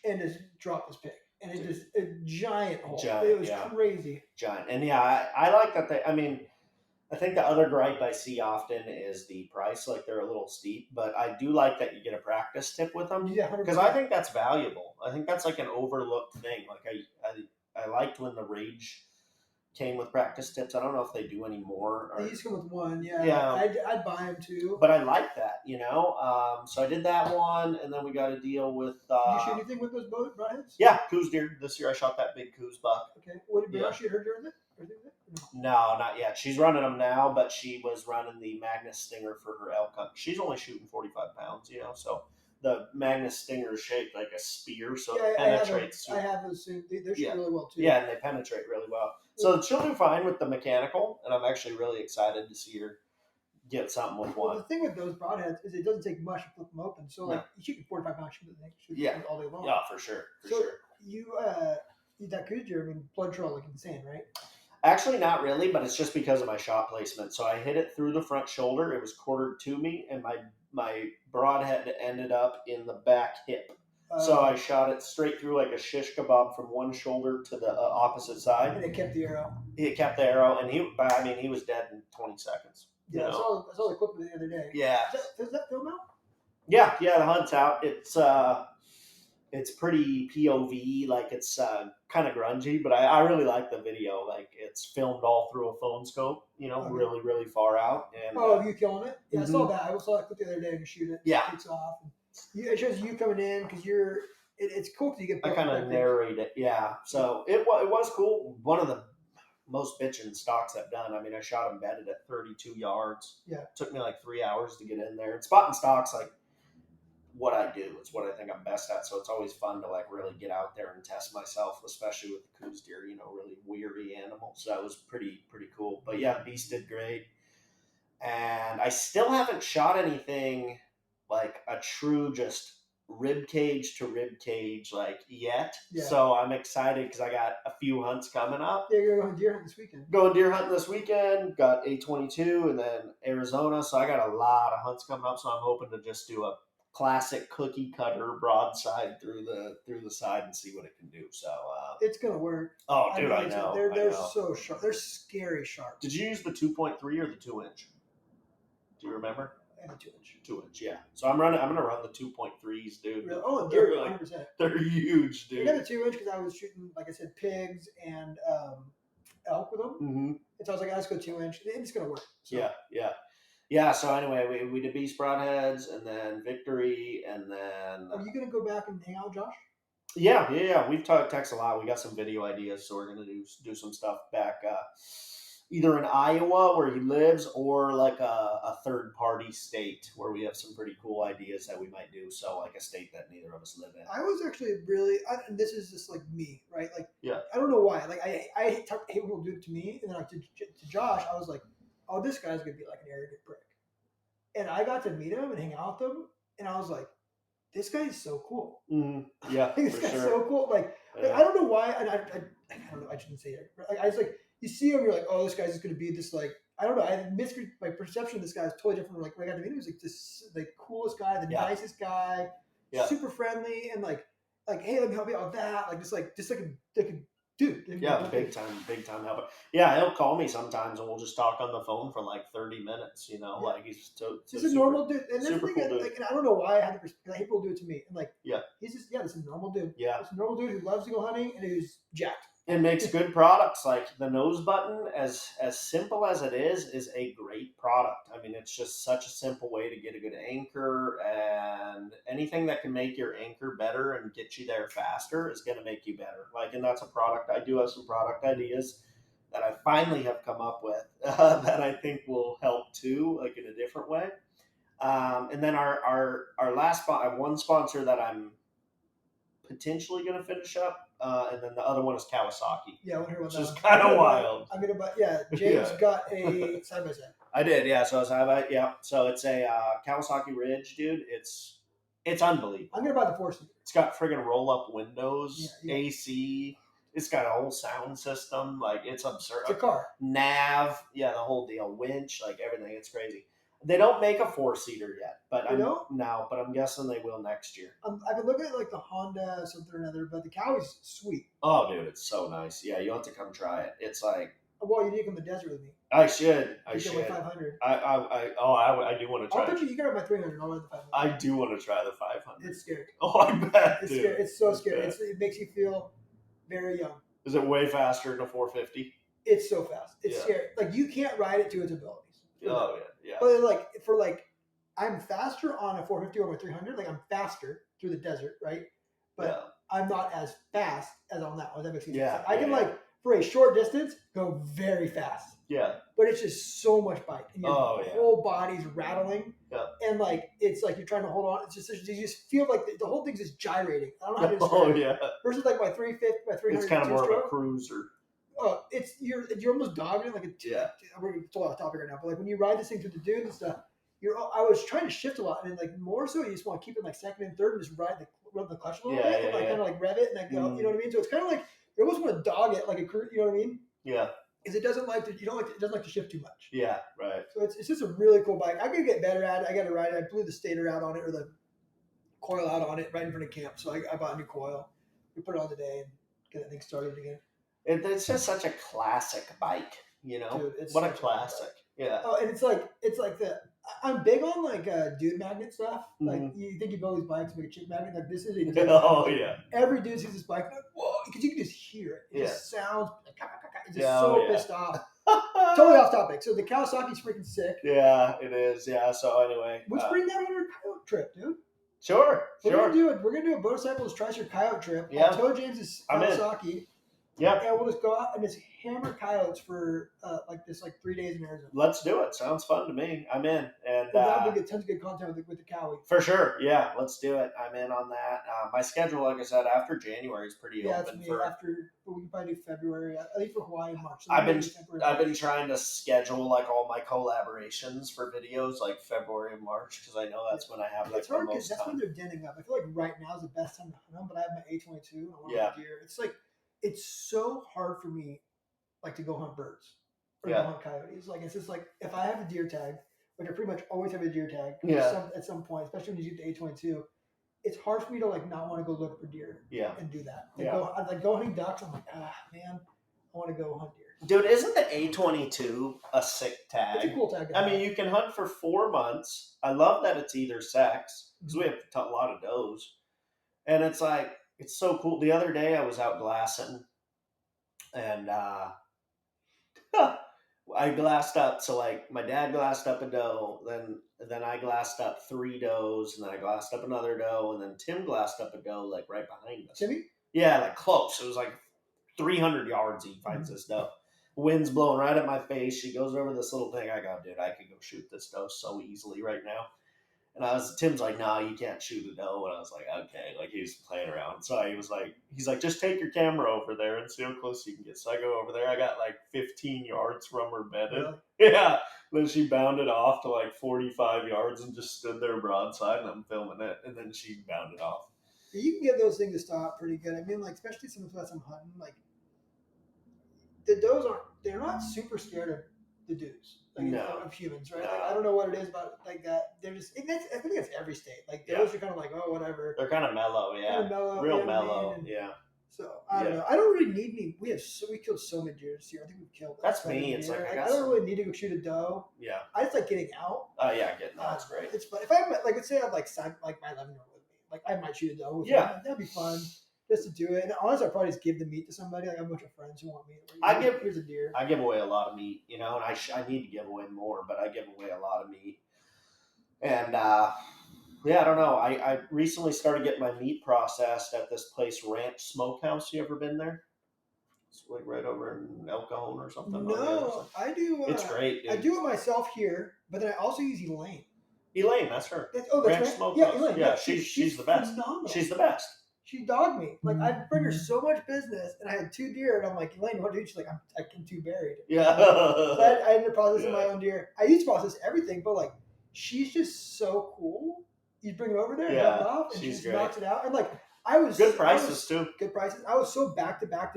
and just dropped this pig. And it just a giant hole. It was crazy. Giant. And I like that I think the other gripe I see often is the price. They're a little steep, but I do like that you get a practice tip with them. Yeah, 100%. Because I think that's valuable. I think that's an overlooked thing. I liked when the Rage came with practice tips. I don't know if they do anymore. They used to come with one, yeah. Yeah. I'd buy them too. But I like that, So I did that one, and then we got a deal with... did you shoot anything with those broadheads? Yeah, coos deer. This year I shot that big coos buck. Okay. What did Brianna shoot her deer with it? No, not yet. She's running them now, but she was running the Magnus Stinger for her elk hunt. She's only shooting 45 pounds, so the Magnus Stinger is shaped like a spear, so it penetrates. I have those too. They shoot really well too. Yeah, and they penetrate really well. So she'll do fine with the mechanical, and I'm actually really excited to see her get something with one. The thing with those broadheads is it doesn't take much to flip them open. So you shoot 45 pounds, shoot all day long. Yeah, for sure. You that coos deer, blood trail insane, right? Actually, not really, but it's just because of my shot placement. So I hit it through the front shoulder. It was quartered to me, and my broadhead ended up in the back hip. So I shot it straight through like a shish kebab from one shoulder to the opposite side. And it kept the arrow. It kept the arrow, and he was dead in 20 seconds. Yeah, I saw the clip the other day. Yeah. Does that film out? Yeah, the hunt's out. It's pretty POV, it's kind of grungy, but I really like the video. It's filmed all through a phone scope, really, really far out. And you killing it? Yeah, I saw that. I saw that clip the other day and you shoot it. Yeah. It takes off. It shows you coming in because it's cool because you get. I kind of narrate it, yeah. So it was cool. One of the most bitchin' stalks I've done. I shot him bedded at 32 yards. Yeah. It took me 3 hours to get in there. And spotting stalks, what I do. It's what I think I'm best at. So it's always fun to really get out there and test myself, especially with the coos deer, really weary animals. So that was pretty cool. But yeah, Beast did great. And I still haven't shot anything a true just rib cage to rib cage yet. Yeah. So I'm excited because I got a few hunts coming up. Yeah, you're going deer hunting this weekend. Going deer hunting this weekend. Got A22 and then Arizona. So I got a lot of hunts coming up. So I'm hoping to just do a classic cookie cutter broadside through the side and see what it can do. So it's gonna work. Oh, dude, I know. They're so sharp. They're scary sharp. Did you use the 2.3 or the 2-inch? Do you remember? I have a 2-inch. 2-inch, yeah. So I'm gonna run the 2.3s, dude. Really? Oh, they're 100%. They're huge, dude. I got the 2-inch because I was shooting, like I said, pigs and elk with them. Mm-hmm. And so I was like, let's go 2-inch. It's gonna work. So. Yeah. So anyway, we did Beast Broadheads and then Victory and then. Are you gonna go back and hang out with Josh? Yeah. We've texted a lot. We got some video ideas, so we're gonna do some stuff back. Either in Iowa where he lives or like a third party state where we have some pretty cool ideas that we might do. So like a state that neither of us live in. I was actually really, this is just like me, right? Like, yeah. I don't know why. Like I hate when people do it to me. And then like to Josh, I was like, oh, this guy's going to be like an arrogant prick. And I got to meet him and hang out with him. And I was like, this guy is so cool. Mm-hmm. Yeah, this guy's so cool. Like I don't know why. And I don't know. I shouldn't say it. Like, I was like, you see him, you're like, oh, this guy's just going to be this, like, I don't know. My perception of this guy is totally different. Like, when I got to meet him, he was like this, like, coolest guy, the nicest guy, super friendly, and like, hey, let me help you out with that. Like, just like a dude. Yeah, big time helper. Yeah, he'll call me sometimes, and we'll just talk on the phone for like 30 minutes. You know, like he's just a normal dude. And super cool dude. Like, and I don't know why I had because I hate people do it to me. And like, yeah, he's just this is a normal dude. Yeah, this is a normal dude who loves to go hunting and who's jacked. It makes good products. Like the nose button, as simple as it is a great product. I mean, it's just such a simple way to get a good anchor, and anything that can make your anchor better and get you there faster is going to make you better. Like, and that's a product. I do have some product ideas that I finally have come up with that I think will help too, like in a different way. And then our last spot, I have one sponsor that I'm potentially going to finish up. And then the other one is Kawasaki. Yeah, I want to hear about that. Which is kind of wild. I'm gonna buy. Yeah, James got a side by side. I did. Yeah, so side by So it's a Kawasaki Ridge, dude. It's unbelievable. I'm gonna buy the 4-seater. It's got friggin' roll up windows, AC. It's got a whole sound system. Like it's absurd. It's a car. Nav. Yeah, the whole deal. Winch. Like everything. It's crazy. They don't make a 4-seater yet, but I'm guessing they will next year. I've been looking at like the Honda something or another, but the Cowie's sweet. Oh, dude, it's so nice. Yeah, you'll have to come try it. It's like. Well, you need to come to the desert with me. I should. I should. My 500. I do want to try. I'll put you got my 300. I'll ride the 500. I do want to try the 500. It's scary. Oh, I bet. It's scary. It's so scary. It makes you feel very young. Is it way faster than a 450? It's so fast. It's scary. Like you can't ride it to its abilities. Oh yeah. But like I'm faster on a 450 over 300. Like I'm faster through the desert, right? But I'm not as fast as on that one. That makes sense. I can like for a short distance go very fast. Yeah. But it's just so much bite, and your whole body's rattling. Yeah. And like it's like you're trying to hold on. It's just you just feel like the whole thing's just gyrating. I don't know how to describe it. Oh yeah. Versus like my 350, my 300. It's kind of more of a cruiser. Oh, you're almost dogging it like we're still off topic right now, but like when you ride this thing through the dunes and stuff, I was trying to shift a lot, and like more so you just want to keep it like second and third and just run the clutch a little bit, and like kind of like rev it and then go, you know what I mean? So it's kind of like you almost want to dog it like a cruise, you know what I mean? Yeah. Because it doesn't like to, it doesn't like to shift too much. Yeah, right. So it's just a really cool bike. I'm gonna get better at it. I got to ride it. I blew the stator out on it or the coil out on it right in front of camp. So I bought a new coil. We put it on today and get that thing started again. It's just such a classic bike, you know. Dude, what a classic! Yeah. Oh, and it's like I'm big on like dude magnet stuff. Like you think you build these bikes with a chick magnet, like this is a dude magnet. Every dude sees this bike, like, whoa, because you can just hear it. It just sounds like it's just so pissed off. Totally off topic. So the Kawasaki's freaking sick. Yeah, it is. Yeah. So anyway, let's bring that on our coyote trip, dude. Sure. We're gonna do a motorcycles Tricer Coyote trip. Yeah. I'll tow James's Kawasaki. Yeah. And we'll just go out and just hammer coyotes for like 3 days in Arizona. Let's do it. Sounds fun to me. I'm in. And that'll be tons of good content with the Cowie. For sure. Yeah, let's do it. I'm in on that. My schedule, like I said, after January is pretty open. Yeah, but we can probably do February. I think for Hawaii and March. So I've been trying to schedule like all my collaborations for videos like February and March because I know that's when I have like the most time. That's when they're denting up. I feel like right now is the best time to hunt them, but I have my A22 and I want deer. It's like it's so hard for me, like to go hunt birds or go hunt coyotes. Like it's just like if I have a deer tag which I pretty much always have a deer tag at some point, especially when you get the A22. It's hard for me to like not want to go look for deer and do that. Go hunting ducks. I'm like, man, I want to go hunt deer. Dude, isn't the A22 a sick tag? It's a cool tag. I mean, you can hunt for 4 months. I love that it's either sex because we have a lot of does. And it's like, it's so cool. The other day I was out glassing and I glassed up. So like my dad glassed up a doe, then I glassed up 3 does, and then I glassed up another doe, and then Tim glassed up a doe like right behind us. Timmy? Yeah, like close. It was like 300 yards he finds this doe. Wind's blowing right at my face. She goes over this little thing. I go, dude, I could go shoot this doe so easily right now. And Tim's like, no, you can't shoot a doe. And I was like, okay. Like, he was playing around. So he's like, just take your camera over there and see how close you can get. So I go over there. I got like 15 yards from her bedded. Really? Yeah. Then she bounded off to like 45 yards and just stood there broadside, and I'm filming it. And then she bounded off. You can get those things to stop pretty good. I mean, like, especially sometimes I'm hunting, like, the does they're not super scared of the dudes. Like, of humans, right? No. Like, I don't know what it is about like that. They're just. I think it's every state. Like those are kind of like, oh, whatever. They're kind of mellow, yeah. Kind of mellow, real mellow, yeah. So I don't know. I don't really need any. We killed so many deer this year. I think we've killed. That's me. It's like I don't really need to go shoot a doe. Yeah. I just like getting out. Oh yeah, getting out. That's great. It's fun. If I'm like, let's say I have like my 11-year-old with me, like I might shoot a doe. With me. That'd be fun. Just to do it, and honestly, I'd probably just give the meat to somebody. Like I have a bunch of friends who want meat. Here's a deer. I give away a lot of meat, and I need to give away more, but I give away a lot of meat. And I don't know. I recently started getting my meat processed at this place, Ranch Smokehouse. You ever been there? It's like right over in El Cajon or something. No, I do. It's great, dude. I do it myself here, but then I also use Elaine. Elaine, that's her. That's Ranch Smokehouse. Yeah, Elaine. Yeah, she's the best. Phenomenal. She's the best. She dogged me. Like, I'd bring her so much business, and I had 2 deer, and I'm like, Elaine, what do you do? She's like, I can 2 buried. Yeah. So I ended up processing my own deer. I used to process everything, but, like, she's just so cool. You bring her over there and drop it off, and she just knocks it out. And, like, Good prices, too. Good prices. I was so back to back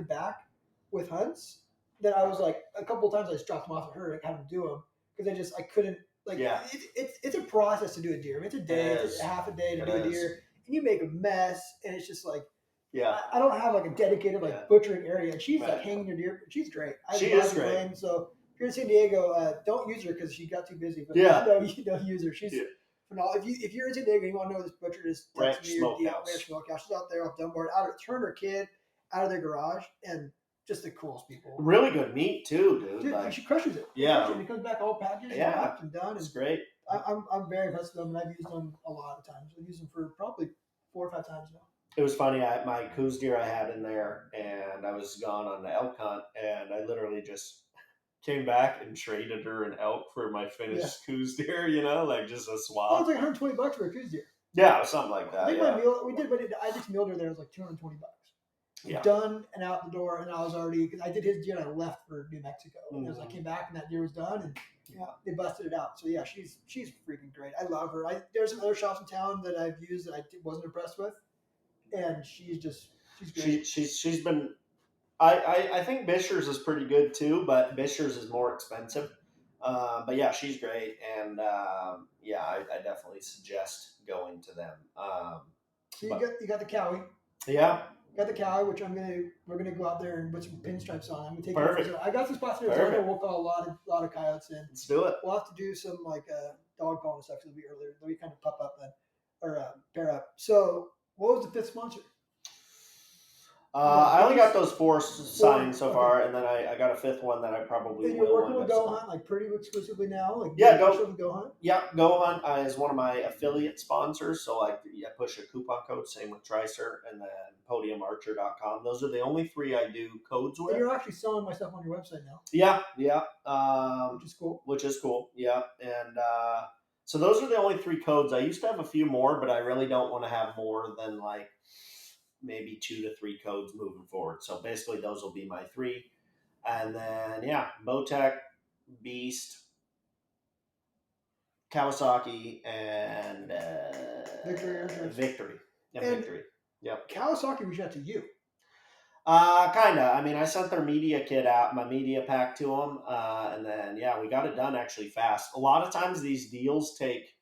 with hunts that I was, like, a couple of times I just dropped them off at her and had them do them because I couldn't, like, it's a process to do a deer. I mean, it's a day, it's a half a day to do a deer. And you make a mess, and it's just like, I don't have like a dedicated butchering area. And she's like hanging her deer. She's great. She is great. So if you're in San Diego, don't use her because she got too busy. But you don't use her. She's phenomenal. If you're in San Diego and you want to know where this butcher is, Ranch Smokehouse. She's out there off Dunbar. Turned her kid out of their garage, and just the coolest people. Really good meat too, dude. Dude, like, she crushes it. Yeah. She comes back all packaged and done. It's great. I'm very impressed with them, and I've used them a lot of times. I've used them for probably 4 or 5 times now. It was funny. My coos deer I had in there, and I was gone on the elk hunt, and I literally just came back and traded her an elk for my finished coos deer. Like just a swap. Oh, it was like $120 for a coos deer. Yeah, something like that. I think my meal we did, but I just milled her there. It was like $220. Yeah. Done and out the door, and I was already because I did his deer and I left for New Mexico. And as I came back and that deer was done, and they busted it out. So she's freaking great. I love her. There's some other shops in town that I've used that I wasn't impressed with, and she's great. She's been. I think Visser's is pretty good too, but Visser's is more expensive. But yeah, she's great, and I definitely suggest going to them. So you got the Cowie. Yeah. Got the Cowie, which we're gonna go out there and put some pinstripes on. I'm gonna take Perfect. I got some spots in Arizona. We'll call a lot of coyotes in. Let's do it. We'll have to do some like dog calling and stuff. It'll be earlier. They'll be kind of pop up then or pair up. So what was the 5th sponsor? I only got those 4 signed so far, and then I got a 5th one that I probably will. You're working with Go Hunt like pretty exclusively now. Like Go Hunt. Yeah, Go Hunt is one of my affiliate sponsors. So I push a coupon code. Same with Tricer, and then podiumarcher.com. Those are the only 3 I do codes with. And you're actually selling my stuff on your website now. Yeah. Which is cool. Yeah, and so those are the only 3 codes. I used to have a few more, but I really don't want to have more than like maybe 2 to 3 codes moving forward. So basically those will be my 3. And then, Bowtech, Beast, Kawasaki, and Victory. Yeah, Victory. Yep. Kawasaki reached out to you. Kinda. I mean, I sent their media kit out, my media pack to them, and then yeah, we got it done actually fast. A lot of times these deals take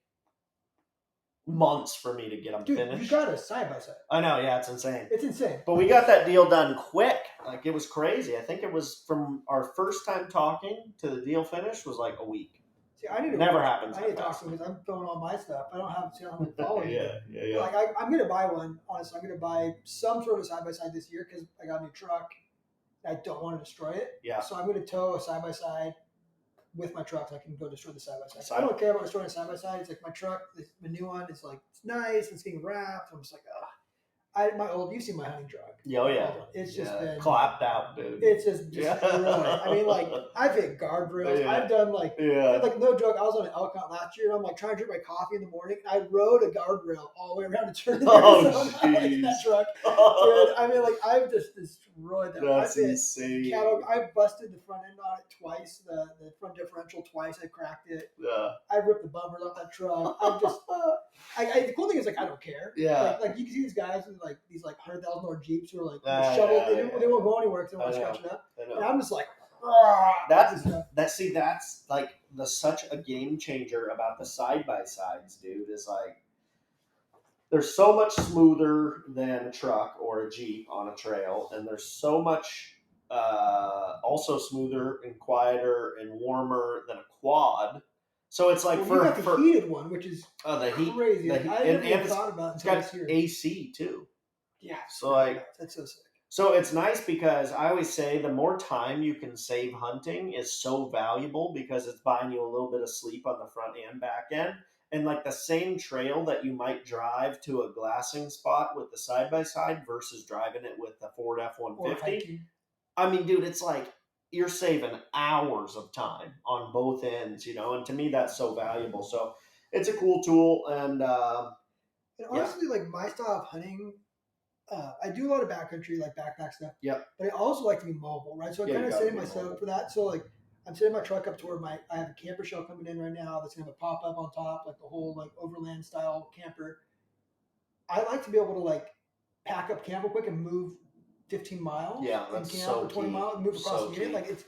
months for me to get them Dude, finished. you got a side by side. I know, yeah, it's insane. It's insane. But we got that deal done quick. Like, it was crazy. I think it was from our first time talking to the deal finished was like a week. See, I need to Never happens. I need to talk to him because I'm filming all my stuff. I don't have to follow you. Yeah. Like I'm gonna buy one. Honestly, I'm gonna buy some sort of side by side this year because I got a new truck. I don't want to destroy it. Yeah. So I'm gonna tow a side by side with my truck. So I can go destroy the side by side. I don't care about destroying a side by side. It's like my truck, the new one. It's like it's nice. It's getting wrapped. I'm just like, you see my hunting truck. Oh yeah. It's just been clapped out, dude. It's just destroyed. I mean, like I've hit guardrails. Yeah. I've done like no joke. I was on an elk hunt last year, and I'm like trying to drink my coffee in the morning. I rode a guardrail all the way around to turn in that truck. Dude, I mean, like I've just destroyed that. That's insane. I've busted the front end on it twice. The front differential twice. I cracked it. Yeah. I ripped the bumpers off that truck. The cool thing is like I don't care. Yeah. Like you can see these guys with like these like $100,000 Jeeps who are like shovel. They won't go anywhere because they want to scratch it up. And I'm just like, that's like such a game changer about the side by sides, dude. Is like they're so much smoother than a truck or a Jeep on a trail, and they're so much also smoother and quieter and warmer than a quad. So it's like you got the heated one, which is crazy. I never even thought about it. It's got AC too. Yeah. So like that's so sick. So it's nice because I always say the more time you can save hunting is so valuable because it's buying you a little bit of sleep on the front and back end. And like the same trail that you might drive to a glassing spot with the side by side versus driving it with the Ford F-150. I mean, dude, it's like you're saving hours of time on both ends, and to me that's so valuable. So it's a cool tool. And honestly, like my style of hunting, I do a lot of backcountry, like backpack stuff. Yeah. But I also like to be mobile, right? So I'm kind of setting myself up for that. So like I'm setting my truck up to where I have a camper shell coming in right now that's gonna have a pop up on top, like the whole like overland style camper. I like to be able to like pack up camp real quick and move 15 miles. Yeah, that's camp so or 20 key. miles and move across So the unit. key. Like it's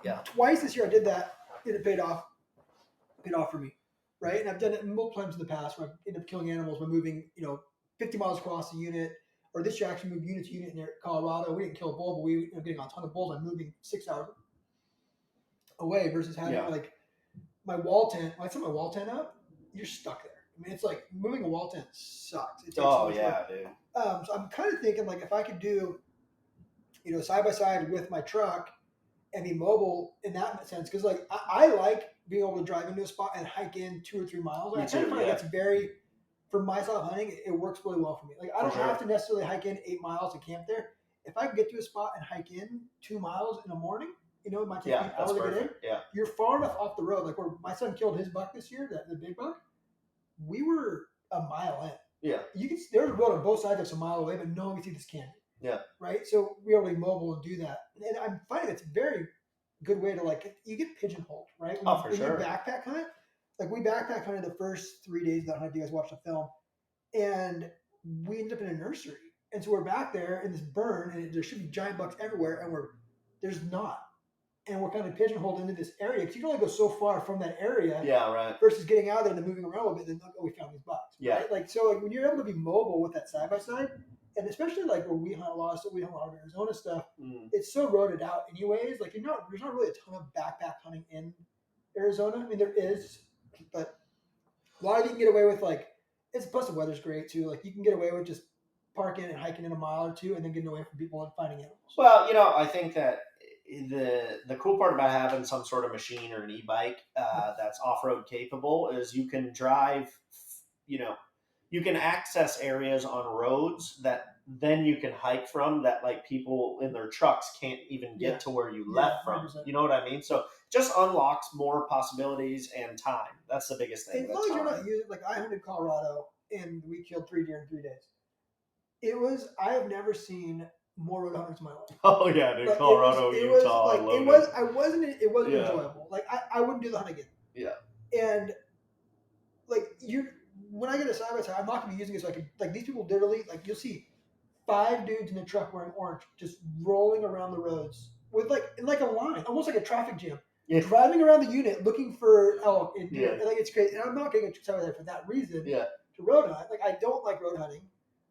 Yeah. Twice this year I did that and it paid off. Paid off for me. Right. And I've done it multiple times in the past where I've ended up killing animals by moving, 50 miles across the unit. Or this year I actually moved unit to unit near Colorado. We didn't kill a bull, but we were getting on a ton of bulls. I'm moving 6 hours away versus having like my wall tent. When I set my wall tent up, you're stuck there. I mean, it's like moving a wall tent sucks. It takes so much work. Dude. So I'm kind of thinking like if I could do, side by side with my truck and be mobile in that sense, because like I like being able to drive into a spot and hike in 2 or 3 miles. I kind of find that's very, for my style of hunting, it works really well for me. Like I don't have to necessarily hike in 8 miles to camp there. If I can get to a spot and hike in 2 miles in the morning, it might take me an hour to get in. Yeah. You're far enough off the road. Like where my son killed his buck this year, the big buck, we were a mile in. Yeah. There's a road on both sides that's a mile away, but no one can see this canyon. Yeah. Right? So we're able to be mobile and do that. And I'm finding it's a very good way to you get pigeonholed, right? When you backpack hunt, like we backpack hunted the first 3 days of that hunt. You guys watched the film. And we ended up in a nursery. And so we're back there in this burn and there should be giant bucks everywhere. And there's not. And we're kind of pigeonholed into this area because you can only go so far from that area. Yeah, right. Versus getting out there and then moving around a little bit and then we found these bucks. Yeah. Right? Like, so when you're able to be mobile with that side by side, and especially like where we hunt a lot of Arizona stuff, it's so roaded out anyways. Like there's not really a ton of backpack hunting in Arizona. I mean, there is, but a lot of you can get away with plus the weather's great too. Like you can get away with just parking and hiking in a mile or two and then getting away from people and finding animals. Well, I think that the cool part about having some sort of machine or an e-bike that's off-road capable is you can drive, you can access areas on roads that then you can hike from that like people in their trucks can't even get to where you left from. 100%. You know what I mean? So just unlocks more possibilities and time. That's the biggest thing. As long as you're not using, like I hunted Colorado and we killed 3 deer in 3 days. I have never seen more road hunters in my life. Oh yeah, dude, like, Colorado, Utah. It wasn't enjoyable. Like I wouldn't do the hunt again. Yeah. And like when I get a side by side, I'm not gonna be using it so I can, like these people literally, like you'll see 5 dudes in a truck wearing orange, just rolling around the roads with in a line, almost like a traffic jam. Yeah. Driving around the unit looking for elk and deer. Yeah. It's great. And I'm not getting excited there for that reason. Yeah. To road hunt. I don't like road hunting,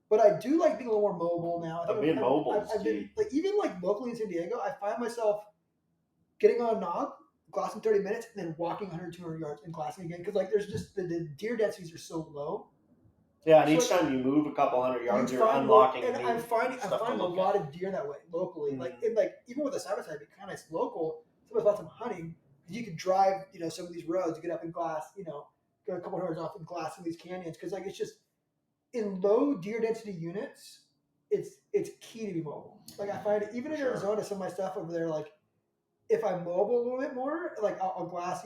but I do like being a little more mobile now. Being mobile. I've been even locally in San Diego, I find myself getting on a knob, glassing 30 minutes, and then walking 100, 200 yards and glassing again. Because there's just the deer densities are so low. Yeah, and each time you move a couple hundred yards, you're unlocking. And I'm finding a lot of deer that way locally. Mm-hmm. Even with the side-by-side, it kind of local. Sometimes lots of hunting. You can drive, some of these roads, get up and glass, go a couple hundred yards off and glass in these canyons. Because it's just in low deer density units, it's key to be mobile. I find it even in Arizona, some of my stuff over there, if I'm mobile a little bit more, I'll glass.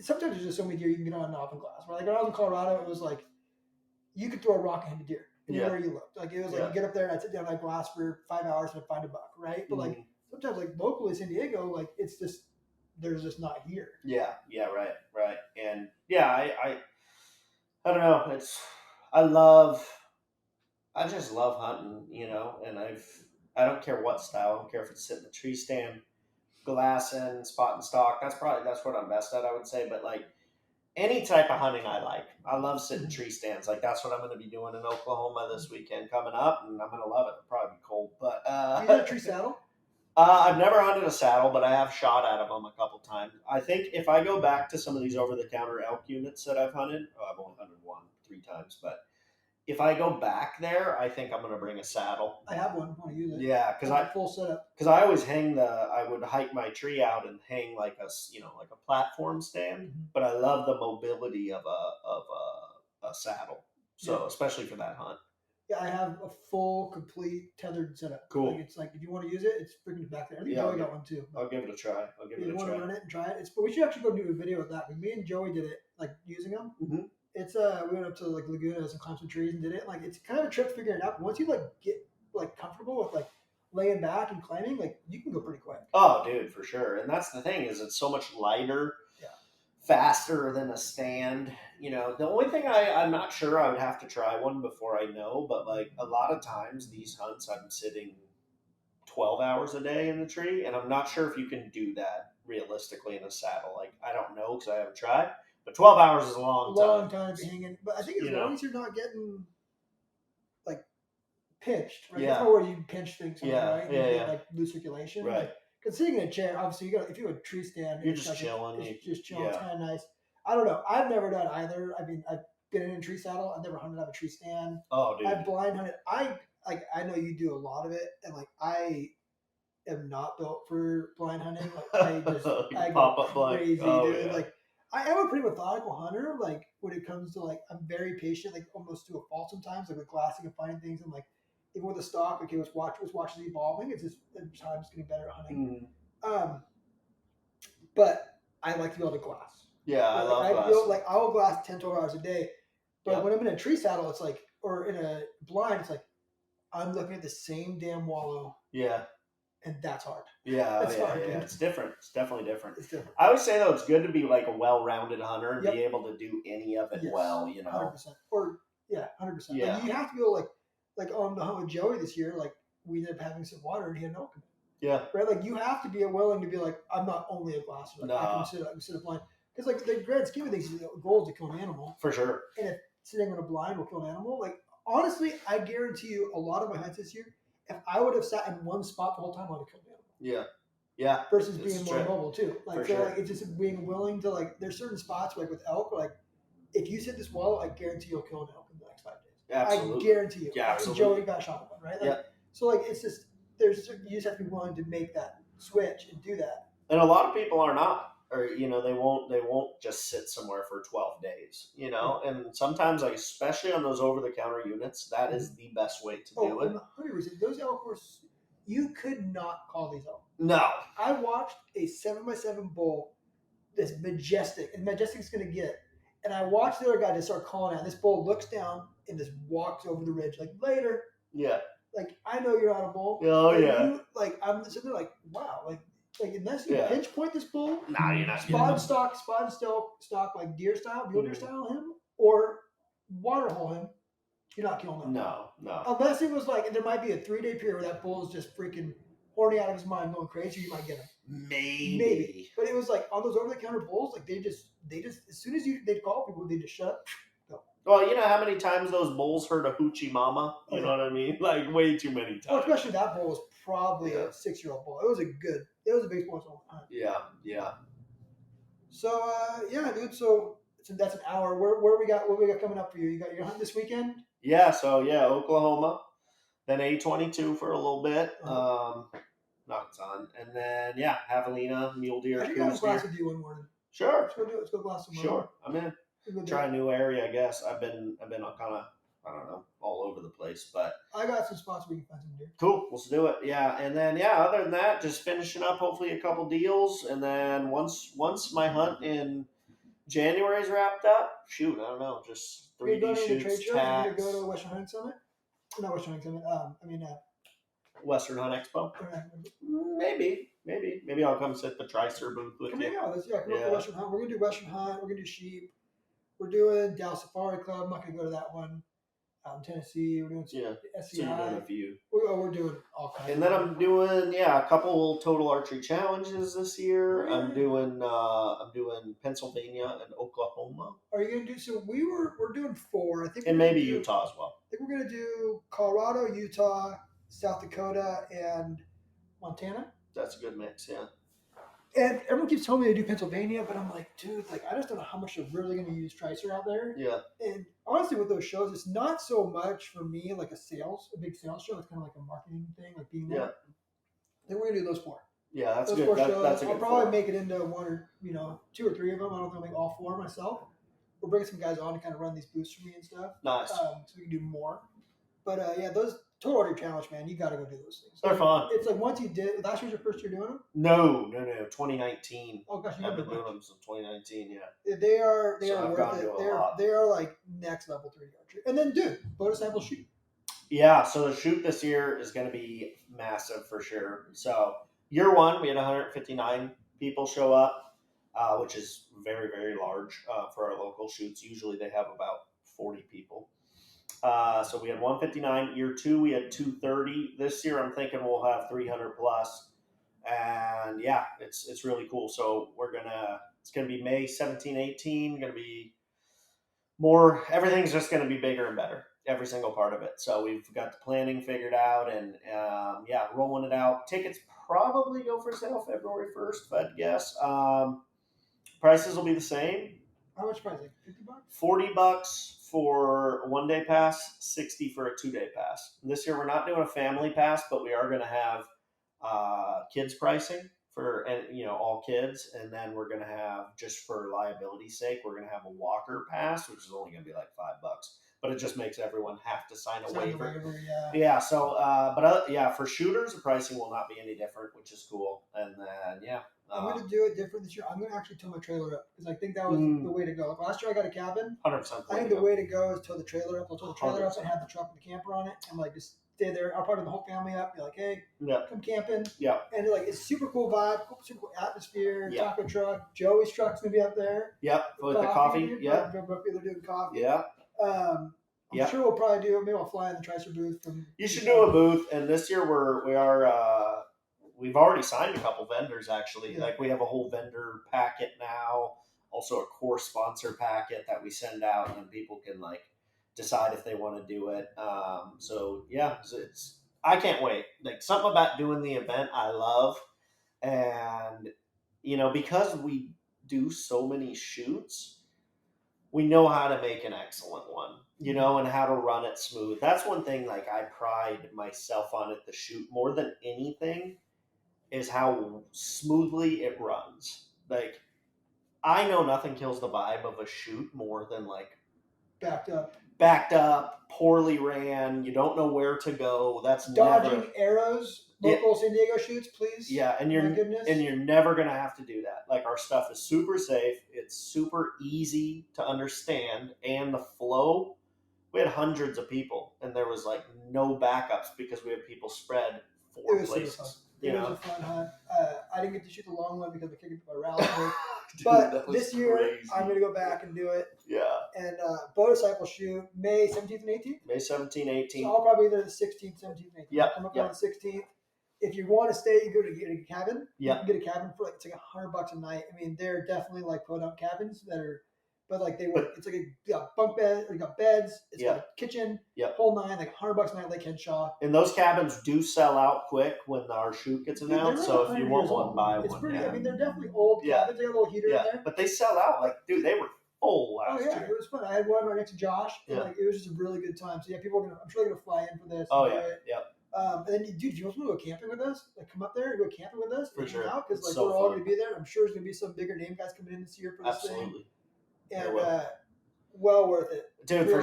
Sometimes there's just so many deer you can get on and off and glass. Right? When I was in Colorado, it was you could throw a rock and hit a deer anywhere you looked. It was you get up there and I'd sit down and I'd glass for 5 hours and I'd find a buck, right? But sometimes locally in San Diego, it's just there's just not here. Yeah, right. And I don't know. I just love hunting, and I don't care what style. I don't care if it's sitting in a tree stand, glassing, spot and stock. That's what I'm best at, I would say. But any type of hunting I like. I love sitting tree stands. That's what I'm going to be doing in Oklahoma this weekend coming up, and I'm going to love it. It'll probably be cold, but you got a tree saddle? I've never hunted a saddle, but I have shot out of them a couple times. I think if I go back to some of these over-the-counter elk units that I've hunted, I've only hunted 3 times, but if I go back there, I think I'm going to bring a saddle. I have one. I want to use it. Yeah, because full setup. Because I always I would hike my tree out and hang like a platform stand. Mm-hmm. But I love the mobility of a saddle. So especially for that hunt. Yeah, I have a full, complete tethered setup. Cool. It's if you want to use it, it's freaking back there. I think Joey got one too. I'll give it a try. You want to run it and try it? But we should actually go do a video of that. Me and Joey did it, using them. Mm-hmm. It's we went up to Lagunas and climbed some trees and did it. It's kind of a trip figuring it out. But once you get comfortable with laying back and climbing, you can go pretty quick. Oh, dude, for sure. And that's the thing is it's so much lighter, faster than a stand. The only thing I'm not sure, I would have to try one before I know. But a lot of times these hunts, I'm sitting 12 hours a day in the tree, and I'm not sure if you can do that realistically in a saddle. I don't know because I haven't tried. But 12 hours is a long time to be hanging. But I think as long as you're not getting pinched, right? That's where you pinch things, right? Yeah. Loose circulation. Right. Because sitting in a chair, obviously, if you have a tree stand, you're just chilling. It's just chilling. It's kind of nice. I don't know. I've never done either. I mean, I've been in a tree saddle. I've never hunted out a tree stand. Oh, dude. I've blind hunted. I know you do a lot of it, and I am not built for blind hunting. I pop up crazy, dude. Yeah. I am a pretty methodical hunter. When it comes to I'm very patient. Almost to a fault sometimes. With glassing and finding things, and even with the stock, let's watch it evolving. It's just time's getting better at hunting. Mm-hmm. But I like to be able to glass. Yeah, I love glass. Feel I will glass 10, 12 hours a day. But when I'm in a tree saddle, it's or in a blind, it's I'm looking at the same damn wallow. Yeah. And that's hard. Yeah, hard, yeah. It's different. It's definitely different. It's different. I always say though, it's good to be a well-rounded hunter and be able to do any of it well. 100%. 100%. Yeah. You have to go on the hunt with Joey this year. We ended up having some water and he had no elk. Yeah. Right. You have to be willing to be I'm not only a glasser. No. I can sit a blind because the grand scheme of things, the goal is to kill an animal. For sure. And if sitting on a blind will kill an animal, honestly, I guarantee you, a lot of my hunts this year, if I would have sat in one spot the whole time, I would have killed an animal. Yeah. Yeah. Versus being more mobile too. Sure. It's just being willing to there's certain spots with elk, if you sit this wallow, I guarantee you'll kill an elk in the next 5 days. Absolutely. I guarantee you. Yeah, absolutely. Joey got shot with one, right? So it's just you just have to be willing to make that switch and do that. And a lot of people are not, or they won't just sit somewhere for 12 days, And sometimes, especially on those over-the-counter units, that is the best way to do it. 100%. Those elk were, you could not call these elk. No. I watched a 7x7 bull, this majestic, and majestic's going to get. And I watched the other guy just start calling out. This bull looks down and just walks over the ridge, later. Yeah. I know you're not a bull. Oh, yeah. I'm sitting there wow. Unless you pinch point this bull, nah, you're not. Spot and stock, deer style, mule deer style him, or water hole him. You're not killing them. No. Unless it was like there might be a 3-day period where that bull is just freaking horny out of his mind, going crazy. You might get him. Maybe. But it was like on those over-the-counter bulls, like they just as soon as they'd call people, they just shut up. Go. Well, you know how many times those bulls heard a hoochie mama? You know what I mean? Like way too many times. Well, especially that bull was probably a 6-year-old bull. It was a big bull. Yeah. So yeah, dude. So that's an hour. What we got coming up for you? You got your hunt this weekend? Yeah. So Oklahoma, then A22 for a little bit. Not a ton, and then Javelina, mule deer. I should go glass with you one morning. Sure. Let's go do it. Let's go glass some. Sure, I'm in. Try a new area, I guess. I've been kind of, I don't know, all over the place, but I got some spots where you can find some deer. Cool, let's do it. Yeah, and then other than that, just finishing up hopefully a couple deals, and then once my hunt in January is wrapped up, shoot, I don't know, just 3D shoots, tags. You're going to go to Western Hunting Summit? Not Western Hunting Summit. Western Hunt Expo. Maybe I'll come sit the Tricer booth with you. Come up to Western Hunt. We're gonna do Western Hunt. We're gonna do sheep. We're doing Dallas Safari Club. I'm not gonna go to that one. Out in Tennessee, we're doing SCI. So you're doing a few. We're doing all kinds. And then I'm doing a couple total archery challenges this year. Yeah. I'm doing Pennsylvania and Oklahoma. Are you gonna do? So we're doing 4. I think. And maybe Utah as well. I think we're gonna do Colorado, Utah, South Dakota, and Montana. That's a good mix, yeah. And everyone keeps telling me to do Pennsylvania, but I'm like, dude, I just don't know how much they're really going to use Tricer out there. Yeah. And honestly, with those shows, it's not so much for me like a big sales show. It's kind of like a marketing thing, like being there. Yeah. Then we're going to do those 4. Yeah, that's those good. 4 shows. That's a good I'll probably 4. make it into 1 or 2 or 3 of them. I don't think I'll make all 4 myself. We're bringing some guys on to kind of run these booths for me and stuff. Nice. So we can do more. But those Total Archery Challenge, man, you got to go do those things. They're fun. It's like once you did, last year's your first year doing them? No, 2019. Oh gosh, I've been doing them since 2019. Yeah, they are worth it. They are like next level 3D archery. And then, dude, bonus sample shoot. Yeah, so the shoot this year is going to be massive for sure. So year 1, we had 159 people show up, which is very, very large for our local shoots. Usually they have about 40 people. So we had 159. Year 2, we had 230. This year, I'm thinking we'll have 300 plus. And yeah, it's really cool. So it's gonna be May 17, 18. Gonna be more. Everything's just gonna be bigger and better. Every single part of it. So we've got the planning figured out, and rolling it out. Tickets probably go for sale February 1st, I'd guess. Prices will be the same. How much pricing? $50? $40 for a 1-day pass, $60 for a 2-day pass. And this year we're not doing a family pass, but we are going to have kids pricing for all kids, and then we're going to have, just for liability's sake, we're going to have a walker pass, which is only going to be like $5, but it just makes everyone have to sign a waiver. Yeah. So, for shooters, the pricing will not be any different, which is cool. And then I'm going to do it different this year. I'm going to actually tow my trailer up because I think that was the way to go. Like last year I got a cabin. 100%. I think the way to go is tow the trailer up. I'll tow the trailer 100%. Up and have the truck and the camper on it. And just stay there. I'll probably the whole family up. Be like, hey, come camping. Yeah. And it's super cool vibe, super cool atmosphere. Yeah. Taco truck. Joey's truck's going to be up there. Yep. With the coffee. Yeah. People are doing coffee. Yeah. I'm sure we'll probably do. Maybe I'll fly in the Tricer booth. You should do a booth. And this year we've already signed a couple vendors, actually. Yeah. Like we have a whole vendor packet now, also a core sponsor packet that we send out, and then people can decide if they want to do it. I can't wait. Something about doing the event I love, and because we do so many shoots, we know how to make an excellent one, and how to run it smooth. That's one thing I pride myself on at the shoot more than anything, is how smoothly it runs. I know nothing kills the vibe of a shoot more than backed up, poorly ran. You don't know where to go. That's dodging arrows. Local San Diego shoots, please. Yeah, and you're never gonna have to do that. Our stuff is super safe. It's super easy to understand, and the flow. We had hundreds of people, and there was no backups because we had people spread 4 places. It was a fun hunt. I didn't get to shoot the long one because we kicked my rally. But this year, crazy. I'm going to go back and do it. Yeah. And Boat Disciple shoot May 17th and 18th. May 17th, 18th. So I'll probably either the 16th, 17th, and 18th. Yep. Come up on the 16th. If you want to stay, you go to get a cabin. Yeah. You can get a cabin for like, it's like $100 a night. I mean, they're definitely like put-up cabins that are, but like they work. It's like a bunk bed. You got beds. It's got a kitchen. Yep. Whole nine, like $100 a night, Lake Henshaw. And those cabins do sell out quick when our shoot gets announced. So if you want one, buy it's one. Pretty. Yeah. I mean, they're definitely old cabins. They got a little heater in there. But they sell out. Like, dude, they were full last year. It was fun. I had one right next to Josh, and like it was just a really good time. So yeah, people are gonna. I'm sure they're gonna fly in for this. Oh yeah, yep. And then, dude, do you want to go camping with us? Like, come up there and go camping with us for sure. Because like we're all gonna be there. I'm sure there's gonna be some bigger name guys coming in this year for this thing. And well worth it, dude. Really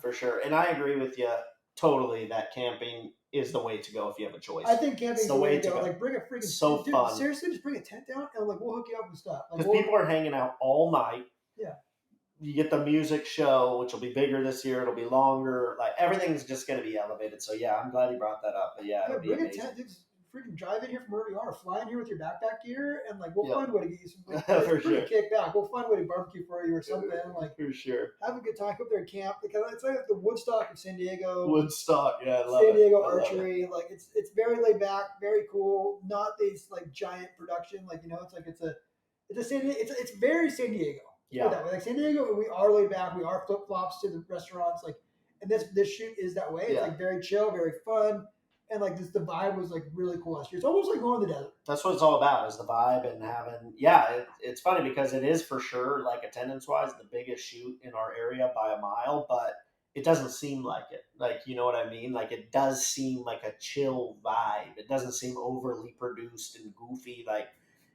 for sure. And I agree with you totally that camping is the way to go if you have a choice. I think camping is the way to go. Like, bring a freaking fun. Seriously, just bring a tent down and like we'll hook you up with stuff. Because people are hanging out all night. Yeah. You get the music show, which will be bigger this year. It'll be longer. Like everything's just going to be elevated. So yeah, I'm glad you brought that up. But yeah, bring a tent. Just freaking drive in here from wherever you are. Fly in here with your backpack gear, and like we'll find a way to get you some. For sure. Kick back. We'll find a way to barbecue for you or something. Like for sure. Have a good time. Go up there and camp. It's like the Woodstock of San Diego. Woodstock, yeah, I love San Diego archery. Like it's very laid back, very cool. Not these like giant production. Like it's very San Diego. Yeah. That way. Like San Diego, we are laid back. We are flip flops to the restaurants. Like, and this shoot is that way. It's like very chill, very fun, and like the vibe was like really cool last year. It's almost like going to the desert. That's what it's all about, is the vibe and having. Yeah, it's funny because it is for sure, like attendance wise, the biggest shoot in our area by a mile, but it doesn't seem like it. Like, you know what I mean? Like it does seem like a chill vibe. It doesn't seem overly produced and goofy. Like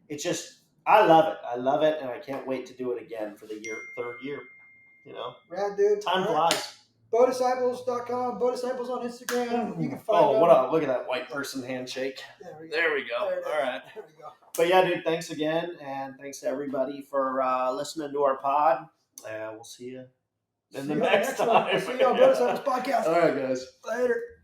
it's just. I love it, and I can't wait to do it again for the third year. You know, rad, dude. Time flies. BoatDisciples.com, Boat Disciples on Instagram. You can find. What up? Look at that white person handshake. There we go. All right. There we go. But yeah, dude, thanks again, and thanks to everybody for listening to our pod. And we'll see you in the next time. See you on Boat Disciples Podcast. All right, guys. Later.